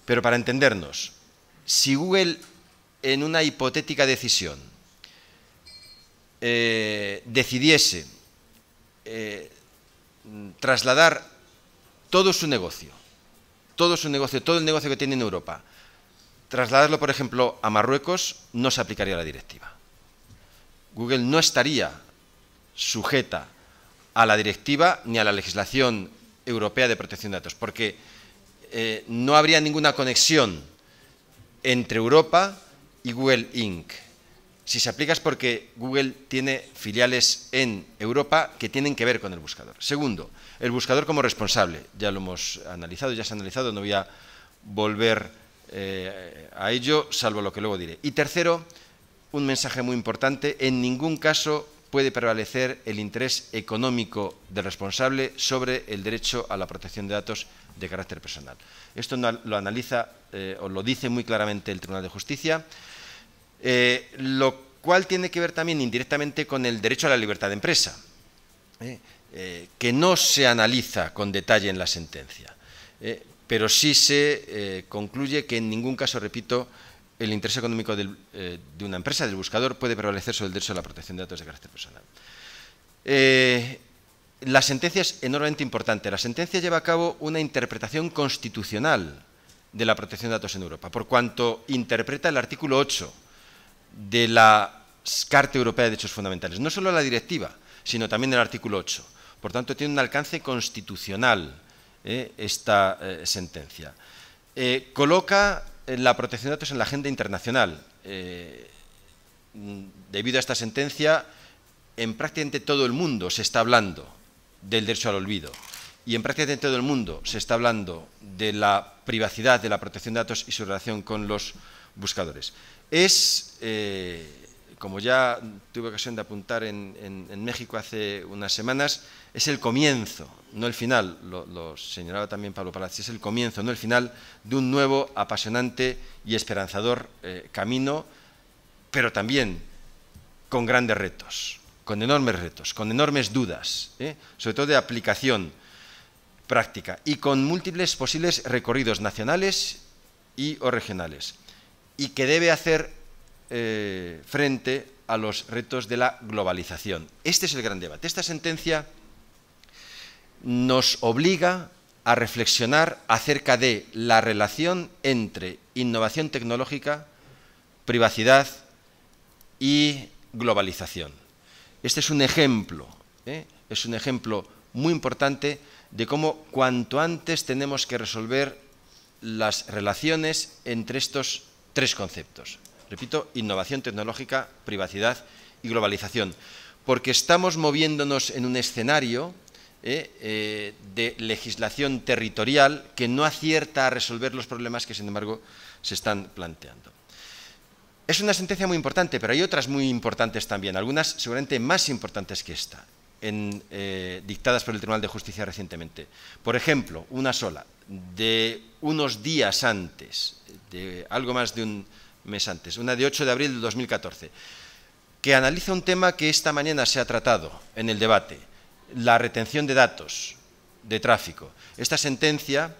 Pero para entendernos, si Google en una hipotética decisión decidiese trasladar todo el negocio que tiene en Europa, trasladarlo, por ejemplo, a Marruecos, no se aplicaría la directiva. Google no estaría sujeta a la directiva ni a la legislación europea de protección de datos, porque no habría ninguna conexión entre Europa y Google Inc. Si se aplica es porque Google tiene filiales en Europa que tienen que ver con el buscador. Segundo, el buscador como responsable. Ya lo hemos analizado, ya se ha analizado, no voy a volver a ello, salvo lo que luego diré. Y tercero, un mensaje muy importante, en ningún caso puede prevalecer el interés económico del responsable sobre el derecho a la protección de datos de carácter personal. Esto lo analiza o lo dice muy claramente el Tribunal de Justicia, lo cual tiene que ver también indirectamente con el derecho a la libertad de empresa, que no se analiza con detalle en la sentencia, pero sí se concluye que en ningún caso, repito, el interés económico de una empresa, del buscador, puede prevalecer sobre el derecho a la protección de datos de carácter personal. La sentencia es enormemente importante. La sentencia lleva a cabo una interpretación constitucional de la protección de datos en Europa, por cuanto interpreta el artículo 8 de la Carta Europea de Derechos Fundamentales, no solo la directiva, sino también el artículo 8. Por tanto, tiene un alcance constitucional esta sentencia. Coloca la protección de datos en la agenda internacional. Debido a esta sentencia, en prácticamente todo el mundo se está hablando del derecho al olvido. y en prácticamente todo el mundo se está hablando de la privacidad, de la protección de datos y su relación con los buscadores. Es, como ya tuve ocasión de apuntar en México hace unas semanas, es el comienzo, no el final, lo señalaba también Pablo Palazzi, es el comienzo, no el final, de un nuevo, apasionante y esperanzador camino, pero también con grandes retos, con enormes dudas, sobre todo de aplicación práctica, y con múltiples posibles recorridos nacionales o regionales, y que debe hacer frente a los retos de la globalización. Este es el gran debate. Esta sentencia nos obliga a reflexionar acerca de la relación entre innovación tecnológica, privacidad y globalización. Este es un ejemplo muy importante de cómo cuanto antes tenemos que resolver las relaciones entre estos tres conceptos. Repito, innovación tecnológica, privacidad y globalización, porque estamos moviéndonos en un escenario de legislación territorial que no acierta a resolver los problemas que, sin embargo, se están planteando. Es una sentencia muy importante, pero hay otras muy importantes también, algunas seguramente más importantes que esta, dictadas por el Tribunal de Justicia recientemente. Por ejemplo, una sola, de unos días antes, de algo más de un mes antes, una de 8 de abril de 2014, que analiza un tema que esta mañana se ha tratado en el debate, la retención de datos de tráfico. Esta sentencia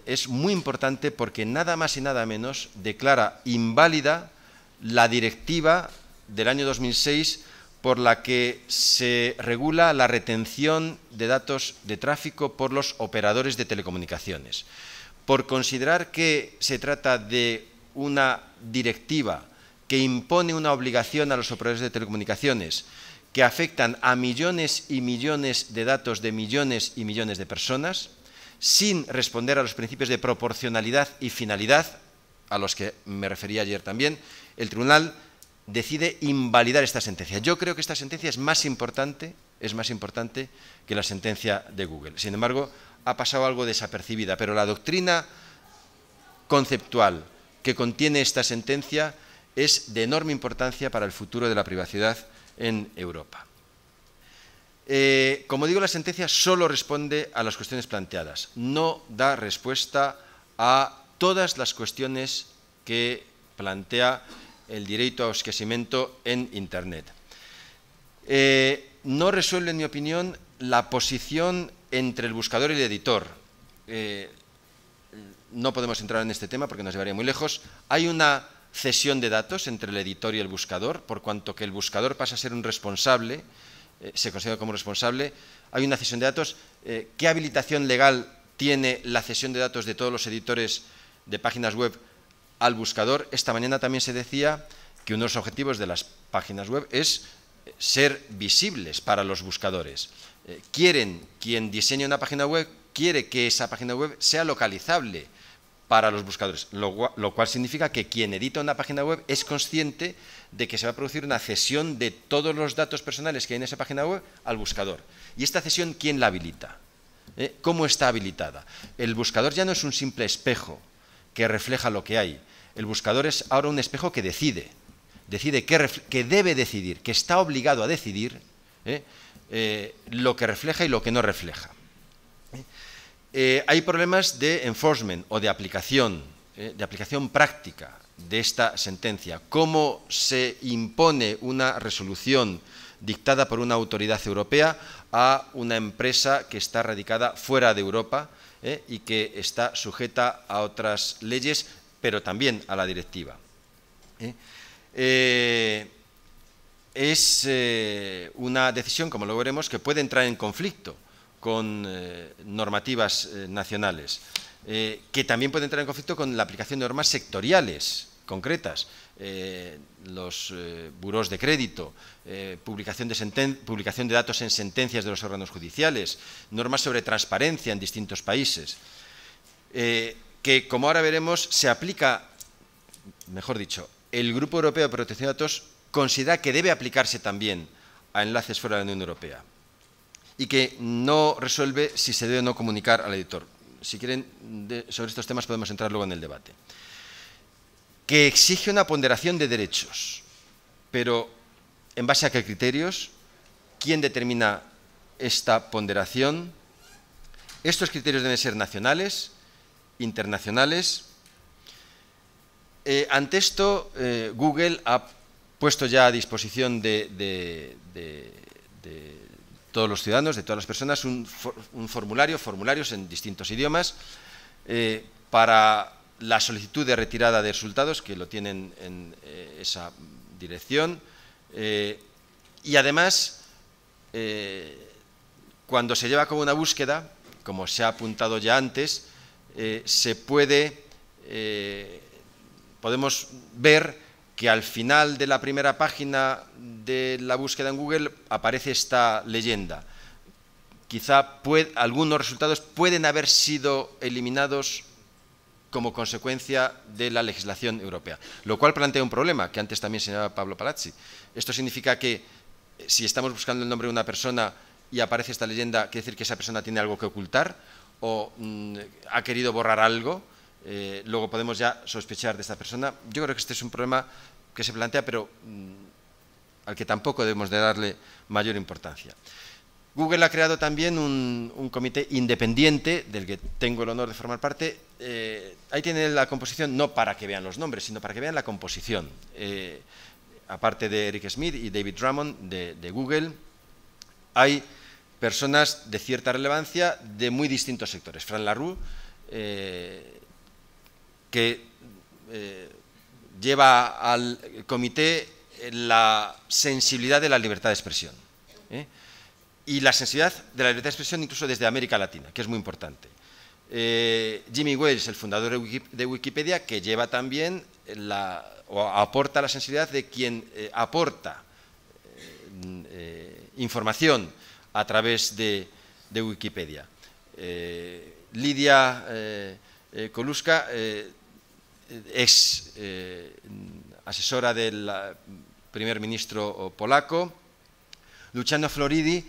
es muy importante porque nada más y nada menos declara inválida la directiva del año 2006 por la que se regula la retención de datos de tráfico por los operadores de telecomunicaciones. Por considerar que se trata de una directiva que impone una obligación a los operadores de telecomunicaciones que afectan a millones y millones de datos de millones y millones de personas, sin responder a los principios de proporcionalidad y finalidad, a los que me refería ayer también, el Tribunal decide invalidar esta sentencia. Yo creo que esta sentencia es más importante que la sentencia de Google. Sin embargo, ha pasado algo desapercibida, pero la doctrina conceptual que contiene esta sentencia es de enorme importancia para el futuro de la privacidad en Europa. Como digo, la sentencia solo responde a las cuestiones planteadas, no da respuesta a todas las cuestiones que plantea el derecho ao esquecimento en Internet. No resuelve, en mi opinión, la posición entre el buscador y el editor. No podemos entrar en este tema porque nos llevaría muy lejos. Hay una cesión de datos entre el editor y el buscador, por cuanto que el buscador pasa a ser un responsable, se considera como responsable. Hay una cesión de datos. ¿Qué habilitación legal tiene la cesión de datos de todos los editores de páginas web al buscador? Esta mañana también se decía que uno de los objetivos de las páginas web es ser visibles para los buscadores. Quien diseña una página web quiere que esa página web sea localizable para los buscadores, lo cual significa que quien edita una página web es consciente de que se va a producir una cesión de todos los datos personales que hay en esa página web al buscador. ¿Y esta cesión quién la habilita? ¿Cómo está habilitada? El buscador ya no es un simple espejo que refleja lo que hay. El buscador es ahora un espejo que decide que debe decidir, que está obligado a decidir lo que refleja y lo que no refleja. Hay problemas de enforcement o de aplicación práctica de esta sentencia. ¿Cómo se impone una resolución dictada por una autoridad europea a una empresa que está radicada fuera de Europa y que está sujeta a otras leyes, pero también a la directiva? Es una decisión, como lo veremos, que puede entrar en conflicto con normativas nacionales, que también puede entrar en conflicto con la aplicación de normas sectoriales concretas, los burós de crédito, publicación de datos en sentencias de los órganos judiciales, normas sobre transparencia en distintos países, que, como ahora veremos, se aplica, mejor dicho, el Grupo Europeo de Protección de Datos considera que debe aplicarse también a enlaces fuera de la Unión Europea. y que no resuelve si se debe o no comunicar al editor. Si quieren, sobre estos temas podemos entrar luego en el debate. Que exige una ponderación de derechos, pero ¿en base a qué criterios? ¿Quién determina esta ponderación? Estos criterios deben ser nacionales, internacionales. Ante esto, Google ha puesto ya a disposición de todos los ciudadanos, de todas las personas, un formularios en distintos idiomas, para la solicitud de retirada de resultados, que lo tienen en esa dirección, y además, cuando se lleva a cabo una búsqueda, como se ha apuntado ya antes, podemos ver que al final de la primera página de la búsqueda en Google aparece esta leyenda. Quizá algunos resultados pueden haber sido eliminados como consecuencia de la legislación europea, lo cual plantea un problema, que antes también señalaba Pablo Palazzi. Esto significa que si estamos buscando el nombre de una persona y aparece esta leyenda, quiere decir que esa persona tiene algo que ocultar o ha querido borrar algo. Luego podemos ya sospechar de esta persona. Yo creo que este es un problema que se plantea, pero al que tampoco debemos de darle mayor importancia. Google ha creado también un comité independiente, del que tengo el honor de formar parte. Ahí tiene la composición, no para que vean los nombres, sino para que vean la composición. Aparte de Eric Schmidt y David Drummond de Google, hay personas de cierta relevancia de muy distintos sectores. Fran Larue, que lleva al comité la sensibilidad de la libertad de expresión. Y la sensibilidad de la libertad de expresión incluso desde América Latina, que es muy importante. Jimmy Wales, el fundador de Wikipedia, que lleva también o aporta la sensibilidad de quien aporta información a través de Wikipedia. Lidia Koluska, ex asesora del primer ministro polaco. Luciano Fioridi,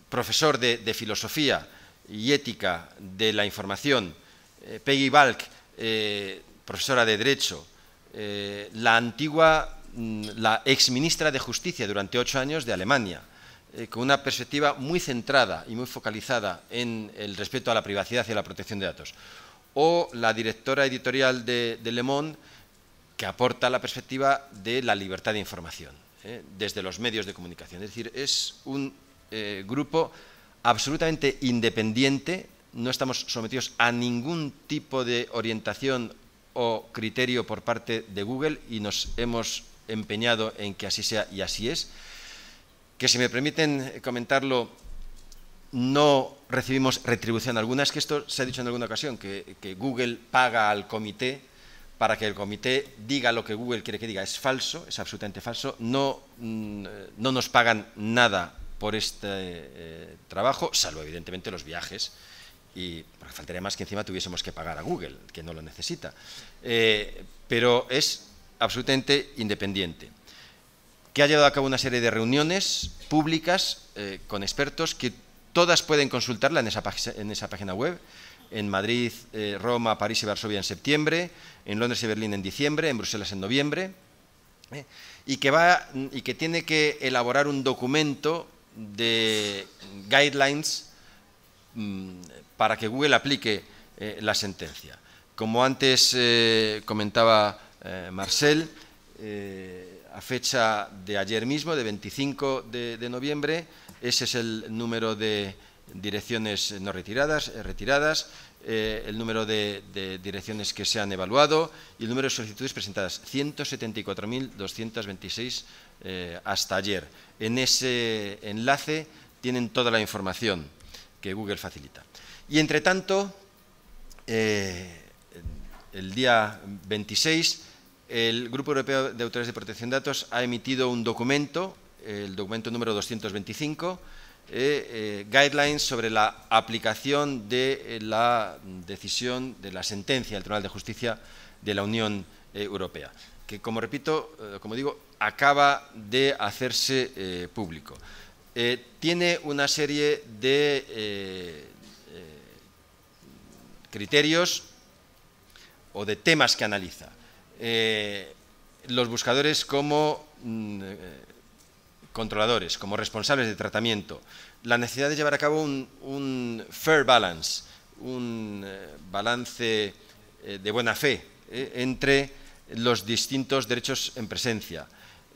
profesor de filosofía y ética de la información. Peggy Valk, profesora de Derecho. La exministra de Justicia durante 8 años de Alemania, con una perspectiva muy centrada y muy focalizada en el respeto a la privacidad y a la protección de datos. O la directora editorial de Le Monde, que aporta la perspectiva de la libertad de información desde los medios de comunicación. Es decir, es un grupo absolutamente independiente, no estamos sometidos a ningún tipo de orientación o criterio por parte de Google y nos hemos empeñado en que así sea y así es. Que si me permiten comentarlo, no recibimos retribución alguna. Es que esto se ha dicho en alguna ocasión, que Google paga al comité para que el comité diga lo que Google quiere que diga. Es falso, es absolutamente falso. No nos pagan nada por este trabajo, salvo evidentemente los viajes, y porque faltaría más que encima tuviésemos que pagar a Google, que no lo necesita. Pero es absolutamente independiente, que ha llevado a cabo una serie de reuniones públicas con expertos que todas pueden consultarla en esa página web. En Madrid, Roma, París y Varsovia en septiembre, en Londres y Berlín en diciembre, en Bruselas en noviembre, y que tiene que elaborar un documento de guidelines para que Google aplique la sentencia. Como antes comentaba Marcel, a fecha de ayer mismo, de 25 de noviembre, ese es el número de direcciones no retiradas, el número de direcciones que se han evaluado y el número de solicitudes presentadas, 174.226 hasta ayer. En ese enlace tienen toda la información que Google facilita. Y entre tanto, el día 26, el Grupo Europeo de Autoridades de Protección de Datos ha emitido un documento, el documento número 225, guidelines sobre la aplicación de la decisión de la sentencia del Tribunal de Justicia de la Unión Europea, que, como repito, como digo, acaba de hacerse público. tiene una serie de criterios o de temas que analiza. Los buscadores como controladores, como responsables de tratamiento, la necesidad de llevar a cabo un fair balance, un balance de buena fe entre los distintos derechos en presencia,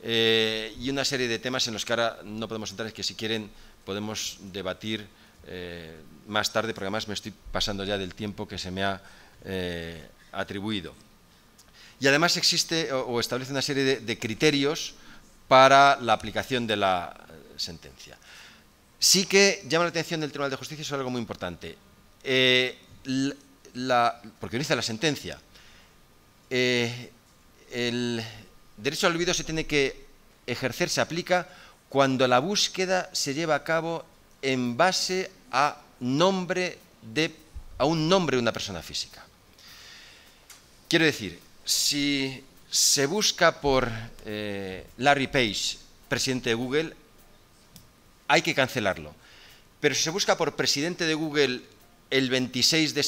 y una serie de temas en los que ahora no podemos entrar, que si quieren podemos debatir más tarde, porque además me estoy pasando ya del tiempo que se me ha atribuido. Y además existe o establece una serie de criterios para la aplicación de la sentencia. Sí que llama la atención del Tribunal de Justicia sobre algo muy importante, porque dice la sentencia, el derecho al olvido se tiene que ejercer, se aplica cuando la búsqueda se lleva a cabo en base a un nombre de una persona física. Quiero decir, si se busca por Larry Page, presidente de Google, hay que cancelarlo. Pero si se busca por presidente de Google el 26 de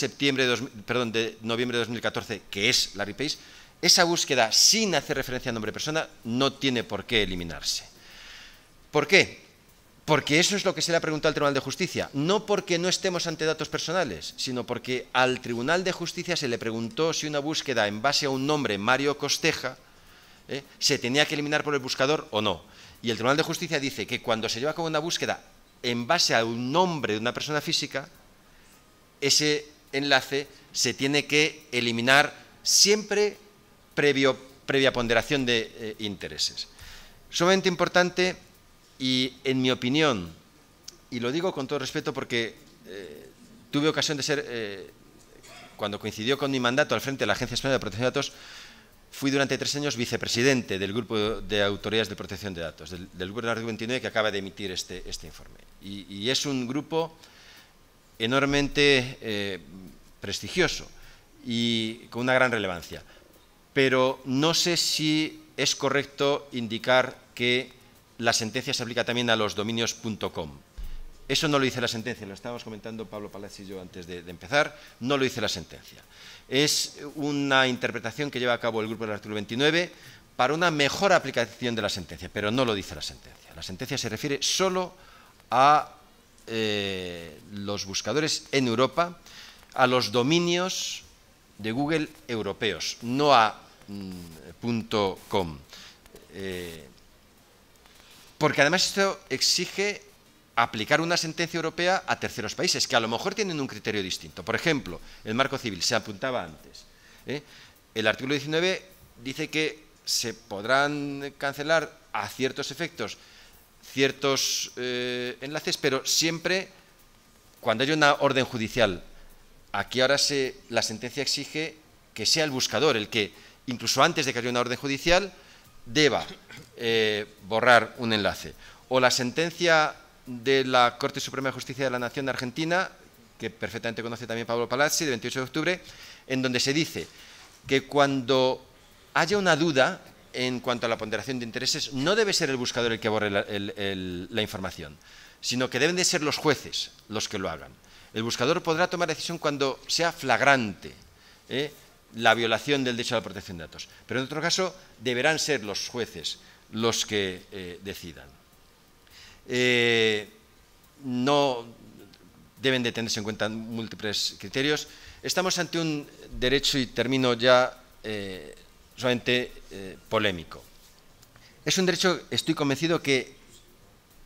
noviembre de 2014, que es Larry Page, esa búsqueda, sin hacer referencia al nombre de persona, no tiene por qué eliminarse. ¿Por qué? Porque eso es lo que se le ha preguntado al Tribunal de Justicia. No porque no estemos ante datos personales, sino porque al Tribunal de Justicia se le preguntó si una búsqueda en base a un nombre, Mario Costeja, se tenía que eliminar por el buscador o no. Y el Tribunal de Justicia dice que cuando se lleva a cabo una búsqueda en base a un nombre de una persona física, ese enlace se tiene que eliminar siempre previa ponderación de intereses. Sumamente importante y, en mi opinión, y lo digo con todo respeto porque tuve ocasión de ser, cuando coincidió con mi mandato al frente de la Agencia Española de Protección de Datos, fui durante 3 años vicepresidente del Grupo de Autoridades de Protección de Datos, del Grupo del artículo 29 que acaba de emitir este informe. Y es un grupo enormemente prestigioso y con una gran relevancia. Pero no sé si es correcto indicar que la sentencia se aplica también a los dominios .com. Eso no lo dice la sentencia, lo estábamos comentando Pablo Palazzi y yo antes de empezar, no lo dice la sentencia. Es una interpretación que lleva a cabo el Grupo del artículo 29 para una mejor aplicación de la sentencia, pero no lo dice la sentencia. La sentencia se refiere solo a los buscadores en Europa, a los dominios de Google europeos, no a .com. Porque además esto exige aplicar una sentencia europea a terceros países, que a lo mejor tienen un criterio distinto. Por ejemplo, el marco civil, se apuntaba antes. El artículo 19 dice que se podrán cancelar a ciertos efectos ciertos enlaces, pero siempre cuando haya una orden judicial. Aquí ahora la sentencia exige que sea el buscador el que, incluso antes de que haya una orden judicial, deba borrar un enlace. O la sentencia de la Corte Suprema de Justicia de la Nación de Argentina, que perfectamente conoce también Pablo Palazzi, de 28 de octubre, en donde se dice que cuando haya una duda en cuanto a la ponderación de intereses, no debe ser el buscador el que borre la información, sino que deben de ser los jueces los que lo hagan. El buscador podrá tomar decisión cuando sea flagrante la violación del derecho a la protección de datos, pero en otro caso deberán ser los jueces los que decidan. No deben de tenerse en cuenta múltiples criterios. Estamos ante un derecho, y termino ya, solamente polémico. Es un derecho, estoy convencido, que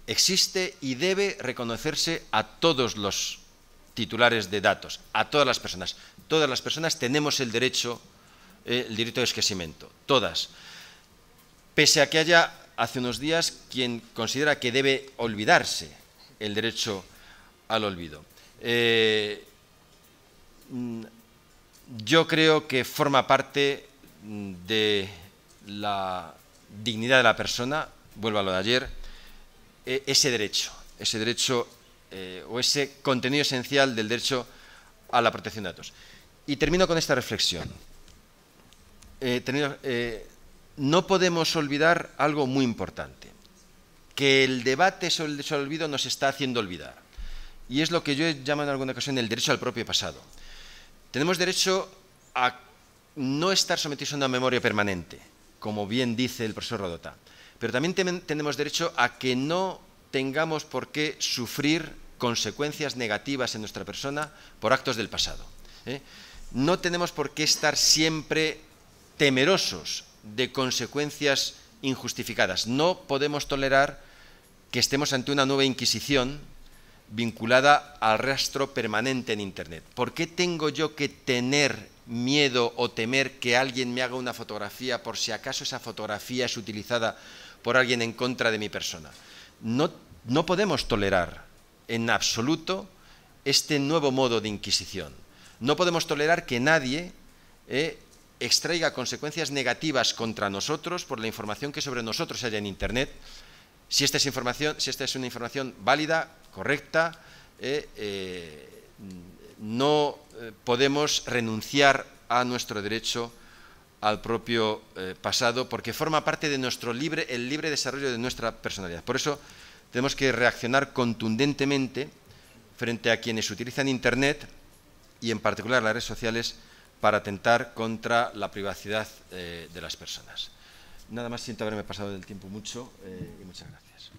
existe y debe reconocerse a todos los titulares de datos, a todas las personas. Todas las personas tenemos el derecho de esquecimiento, todas. Pese a que haya, hace unos días, quien considera que debe olvidarse el derecho al olvido. Yo creo que forma parte de la dignidad de la persona, vuelvo a lo de ayer, ese derecho o ese contenido esencial del derecho a la protección de datos. Y termino con esta reflexión. No podemos olvidar algo muy importante, que el debate sobre el derecho al olvido nos está haciendo olvidar. Y es lo que yo he llamado en alguna ocasión el derecho al propio pasado. Tenemos derecho a no estar sometidos a una memoria permanente, como bien dice el profesor Rodota, pero también tenemos derecho a que no tengamos por qué sufrir consecuencias negativas en nuestra persona por actos del pasado. No tenemos por qué estar siempre temerosos de consecuencias injustificadas. No podemos tolerar que estemos ante una nueva Inquisición vinculada al rastro permanente en Internet. ¿Por qué tengo yo que tener miedo o temer que alguien me haga una fotografía por si acaso esa fotografía es utilizada por alguien en contra de mi persona? No podemos tolerar en absoluto este nuevo modo de Inquisición. No podemos tolerar que nadie extraiga consecuencias negativas contra nosotros por la información que sobre nosotros haya en Internet. Si esta es una información válida, correcta, no podemos renunciar a nuestro derecho al propio pasado, porque forma parte de el libre desarrollo de nuestra personalidad. Por eso tenemos que reaccionar contundentemente frente a quienes utilizan Internet y en particular las redes sociales para atentar contra la privacidad de las personas. Nada más, siento haberme pasado del tiempo mucho e muchas gracias.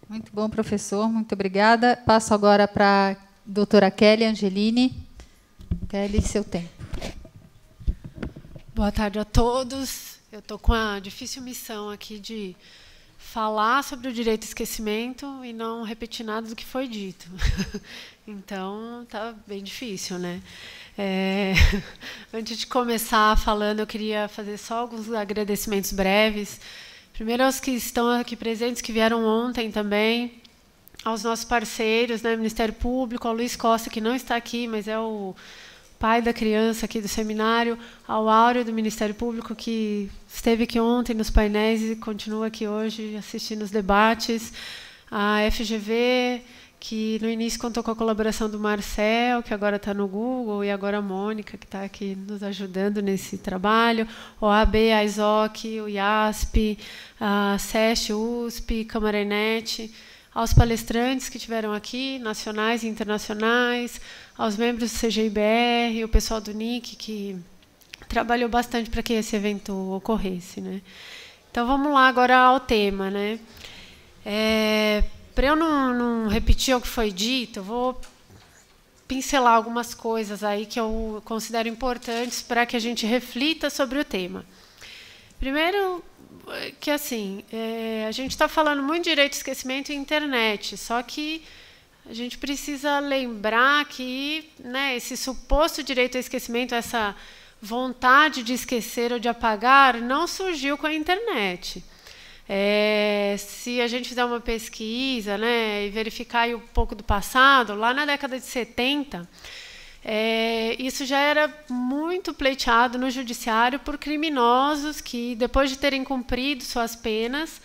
Muito bom, professor. Muito obrigada. Passo agora para a doutora Kelly Angelini. Kelly, seu tempo. Boa tarde a todos. Eu estou com a difícil missão aqui de falar sobre o direito ao esquecimento e não repetir nada do que foi dito. Então, está bem difícil, né? Antes de começar falando, eu queria fazer só alguns agradecimentos breves. Primeiro aos que estão aqui presentes, que vieram ontem também, aos nossos parceiros, né, Ministério Público, ao Luiz Costa, que não está aqui, mas é o pai da criança aqui do seminário, ao Áureo do Ministério Público, que esteve aqui ontem nos painéis e continua aqui hoje assistindo os debates, a FGV, que no início contou com a colaboração do Marcel, que agora está no Google, e agora a Mônica, que está aqui nos ajudando nesse trabalho, o AB, a ISOC, o IASP, a SESC, USP, Camaranet, aos palestrantes que estiveram aqui, nacionais e internacionais, aos membros do CGIBR, o pessoal do NIC, que trabalhou bastante para que esse evento ocorresse, né? Então, vamos lá agora ao tema, né? Para eu não repetir o que foi dito, eu vou pincelar algumas coisas aí que eu considero importantes para que a gente reflita sobre o tema. Primeiro, que assim, a gente está falando muito de direito ao esquecimento e internet, só que a gente precisa lembrar que, né, esse suposto direito ao esquecimento, essa vontade de esquecer ou de apagar, não surgiu com a internet. Se a gente fizer uma pesquisa, né, e verificar aí um pouco do passado, lá na década de 70, isso já era muito pleiteado no judiciário por criminosos que, depois de terem cumprido suas penas,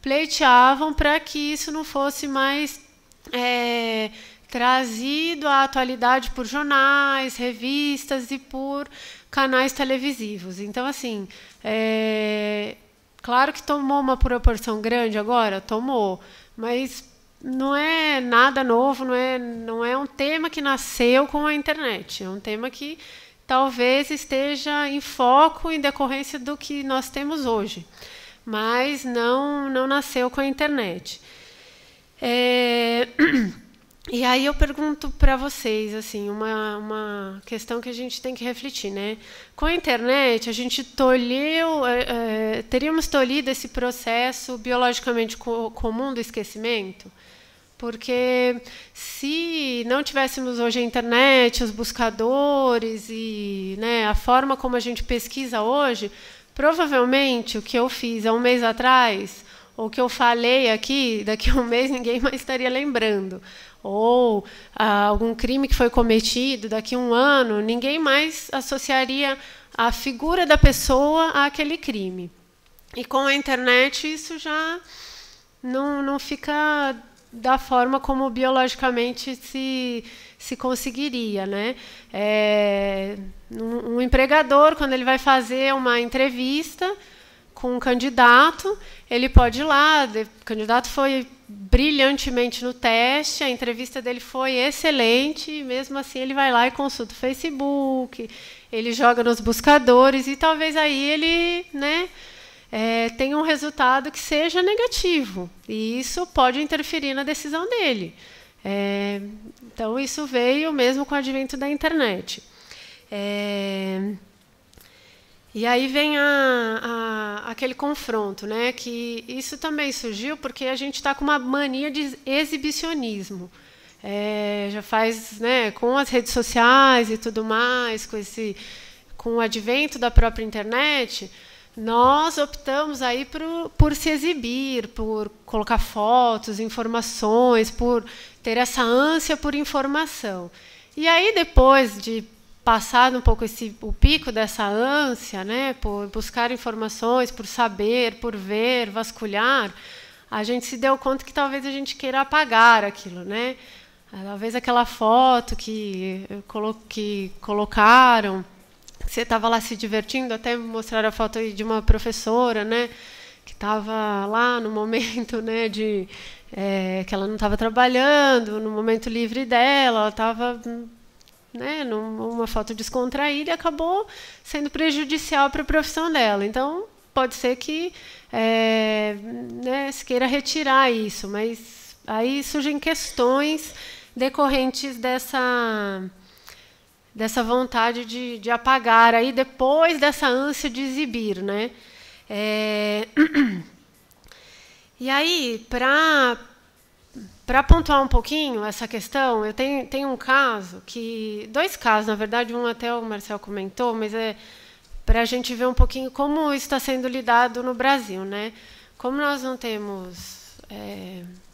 pleiteavam para que isso não fosse mais trazido à atualidade por jornais, revistas e por canais televisivos. Então, assim, claro que tomou uma proporção grande agora, tomou, mas não é nada novo, não é um tema que nasceu com a internet, é um tema que talvez esteja em foco em decorrência do que nós temos hoje, mas não nasceu com a internet. E aí eu pergunto para vocês, assim, uma questão que a gente tem que refletir, né? Com a internet, a gente teríamos tolhido esse processo biologicamente comum do esquecimento, porque se não tivéssemos hoje a internet, os buscadores e, né, a forma como a gente pesquisa hoje, provavelmente o que eu fiz há um mês atrás, ou o que eu falei aqui, daqui a um mês ninguém mais estaria lembrando. Ou algum crime que foi cometido daqui a um ano, ninguém mais associaria a figura da pessoa àquele crime. E com a internet isso já não fica da forma como biologicamente se conseguiria, né? Um empregador, quando ele vai fazer uma entrevista com um candidato, ele pode ir lá, o candidato foi brilhantemente no teste, a entrevista dele foi excelente, e mesmo assim ele vai lá e consulta o Facebook, ele joga nos buscadores, e talvez aí ele, né, tenha um resultado que seja negativo, e isso pode interferir na decisão dele. Então, isso veio mesmo com o advento da internet. E aí vem aquele confronto, né? Que isso também surgiu porque a gente está com uma mania de exibicionismo. Já faz, né, com as redes sociais e tudo mais, com o advento da própria internet, nós optamos aí por se exibir, por colocar fotos, informações, por ter essa ânsia por informação. E aí, depois de passado um pouco o pico dessa ânsia, né, por buscar informações, por saber, por ver, vasculhar, a gente se deu conta que talvez a gente queira apagar aquilo, né? Talvez aquela foto que colocaram, você estava lá se divertindo, até mostraram a foto aí de uma professora, né, que estava lá no momento, né, que ela não estava trabalhando, no momento livre dela, ela estava, né, numa foto descontraída, e acabou sendo prejudicial para a profissão dela. Então, pode ser que né, se queira retirar isso, mas aí surgem questões decorrentes dessa vontade de apagar, aí depois dessa ânsia de exibir, né? E aí, para pontuar um pouquinho essa questão, eu tenho um caso, dois casos, na verdade, um até o Marcel comentou, mas para a gente ver um pouquinho como isso está sendo lidado no Brasil, né? Como nós não temos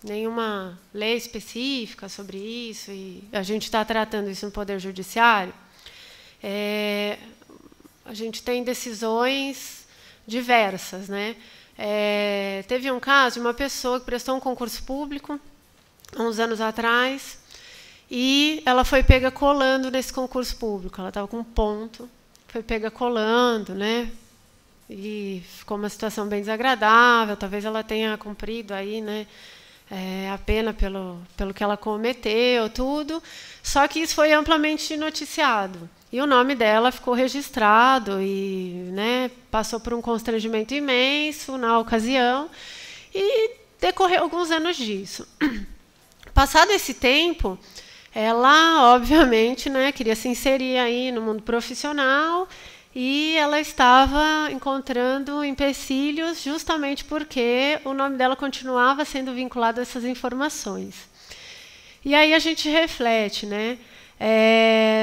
nenhuma lei específica sobre isso, e a gente está tratando isso no Poder Judiciário, a gente tem decisões diversas, né? Teve um caso de uma pessoa que prestou um concurso público há uns anos atrás, e ela foi pega colando nesse concurso público. Ela estava com um ponto, foi pega colando, né? E ficou uma situação bem desagradável. Talvez ela tenha cumprido aí, né, a pena pelo que ela cometeu, tudo. Só que isso foi amplamente noticiado. E o nome dela ficou registrado e, né, passou por um constrangimento imenso na ocasião, e decorreu alguns anos disso. Passado esse tempo, ela, obviamente, né, queria se inserir aí no mundo profissional, e ela estava encontrando empecilhos justamente porque o nome dela continuava sendo vinculado a essas informações. E aí a gente reflete, né?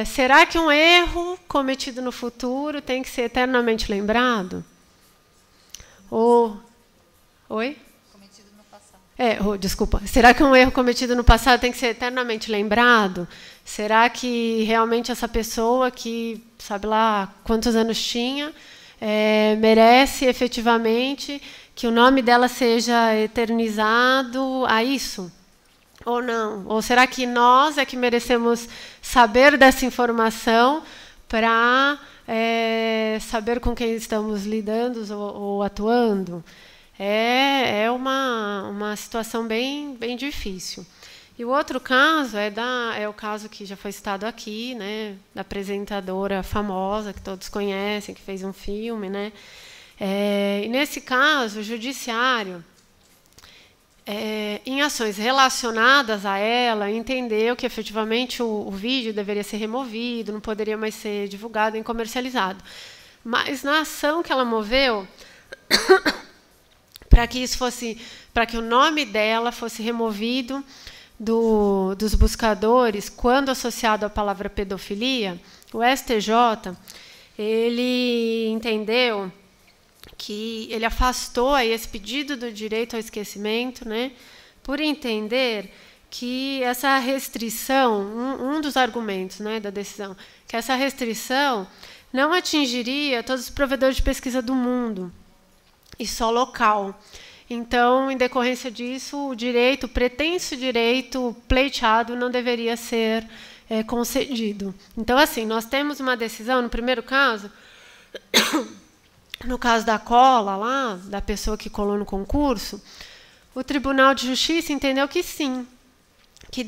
Será que um erro cometido no futuro tem que ser eternamente lembrado? Oi? Cometido no passado. Desculpa. Será que um erro cometido no passado tem que ser eternamente lembrado? Será que realmente essa pessoa que, sabe lá quantos anos tinha, merece efetivamente que o nome dela seja eternizado a isso? Ou não? Ou será que nós é que merecemos saber dessa informação para saber com quem estamos lidando ou atuando? É uma situação bem difícil. E o outro caso é o caso que já foi citado aqui, né, da apresentadora famosa, que todos conhecem, que fez um filme, né? E nesse caso, o judiciário, em ações relacionadas a ela, entendeu que efetivamente o vídeo deveria ser removido, não poderia mais ser divulgado nem comercializado. Mas na ação que ela moveu, para que o nome dela fosse removido dos buscadores, quando associado à palavra pedofilia, o STJ ele entendeu que ele afastou aí esse pedido do direito ao esquecimento, né, por entender que essa restrição, um dos argumentos, né, da decisão, que essa restrição não atingiria todos os provedores de pesquisa do mundo, e só local. Então, em decorrência disso, o pretenso direito pleiteado não deveria ser concedido. Então, assim, nós temos uma decisão, no primeiro caso, no caso da cola lá, da pessoa que colou no concurso, o Tribunal de Justiça entendeu que sim, que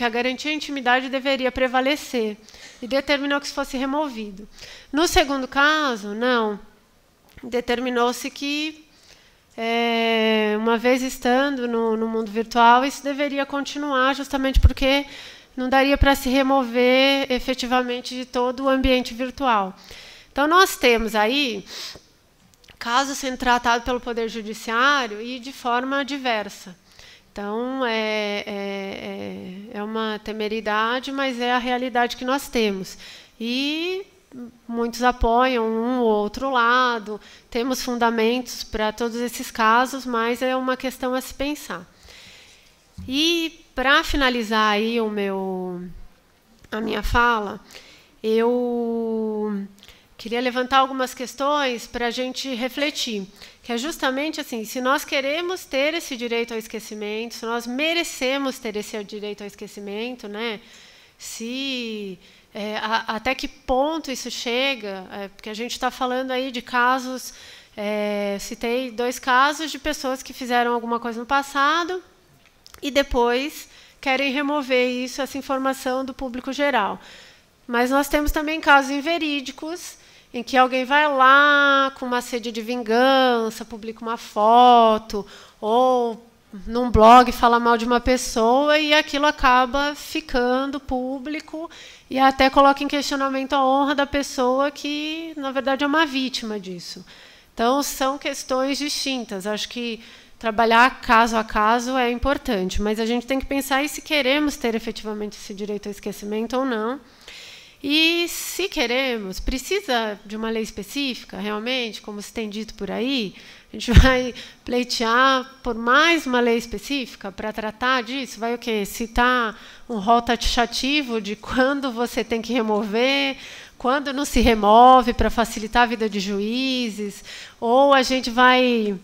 a garantia de intimidade deveria prevalecer, e determinou que isso fosse removido. No segundo caso, não. Determinou-se que, uma vez estando no mundo virtual, isso deveria continuar, justamente porque não daria para se remover efetivamente de todo o ambiente virtual. Então, nós temos aí casos sendo tratados pelo Poder Judiciário e de forma diversa. Então, é uma temeridade, mas é a realidade que nós temos. E muitos apoiam um ou outro lado, temos fundamentos para todos esses casos, mas é uma questão a se pensar. E, para finalizar aí a minha fala, eu queria levantar algumas questões para a gente refletir, que é justamente assim, se nós queremos ter esse direito ao esquecimento, se nós merecemos ter esse direito ao esquecimento, né? Até que ponto isso chega, porque a gente está falando aí de casos, citei 2 casos de pessoas que fizeram alguma coisa no passado e depois querem remover isso, essa informação do público geral. Mas nós temos também casos inverídicos, em que alguém vai lá com uma sede de vingança, publica uma foto, ou num blog fala mal de uma pessoa e aquilo acaba ficando público e até coloca em questionamento a honra da pessoa que, na verdade, é uma vítima disso. Então, são questões distintas. Acho que trabalhar caso a caso é importante, mas a gente tem que pensar se queremos ter efetivamente esse direito ao esquecimento ou não. E, se queremos, precisa de uma lei específica, realmente, como se tem dito por aí, a gente vai pleitear por mais uma lei específica para tratar disso? Vai o quê? Citar um rol taxativo de quando você tem que remover, quando não se remove, para facilitar a vida de juízes? Ou a gente vai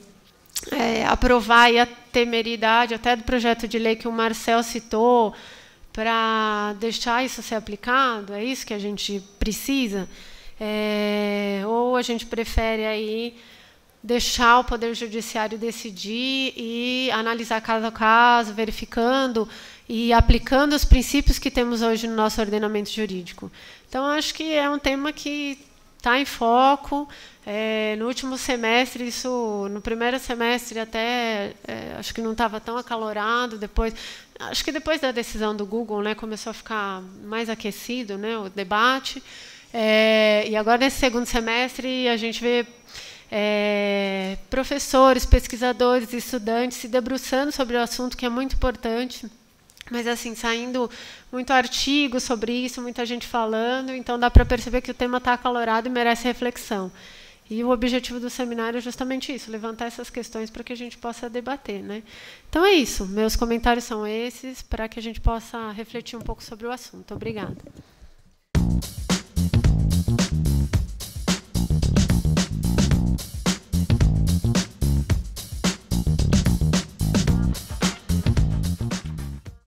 aprovar aí a temeridade até do projeto de lei que o Marcel citou, para deixar isso ser aplicado? É isso que a gente precisa? Ou a gente prefere aí deixar o Poder Judiciário decidir e analisar caso a caso, verificando e aplicando os princípios que temos hoje no nosso ordenamento jurídico? Então, acho que é um tema que está em foco. No último semestre, no primeiro semestre até, acho que não estava tão acalorado. Acho que depois da decisão do Google, né, começou a ficar mais aquecido, né, o debate. E agora, nesse segundo semestre, a gente vê professores, pesquisadores, estudantes se debruçando sobre o assunto, que é muito importante. Mas, assim, saindo muito artigo sobre isso, muita gente falando, então dá para perceber que o tema está acalorado e merece reflexão. E o objetivo do seminário é justamente isso, levantar essas questões para que a gente possa debater, né? Então é isso, meus comentários são esses, para que a gente possa refletir um pouco sobre o assunto. Obrigada.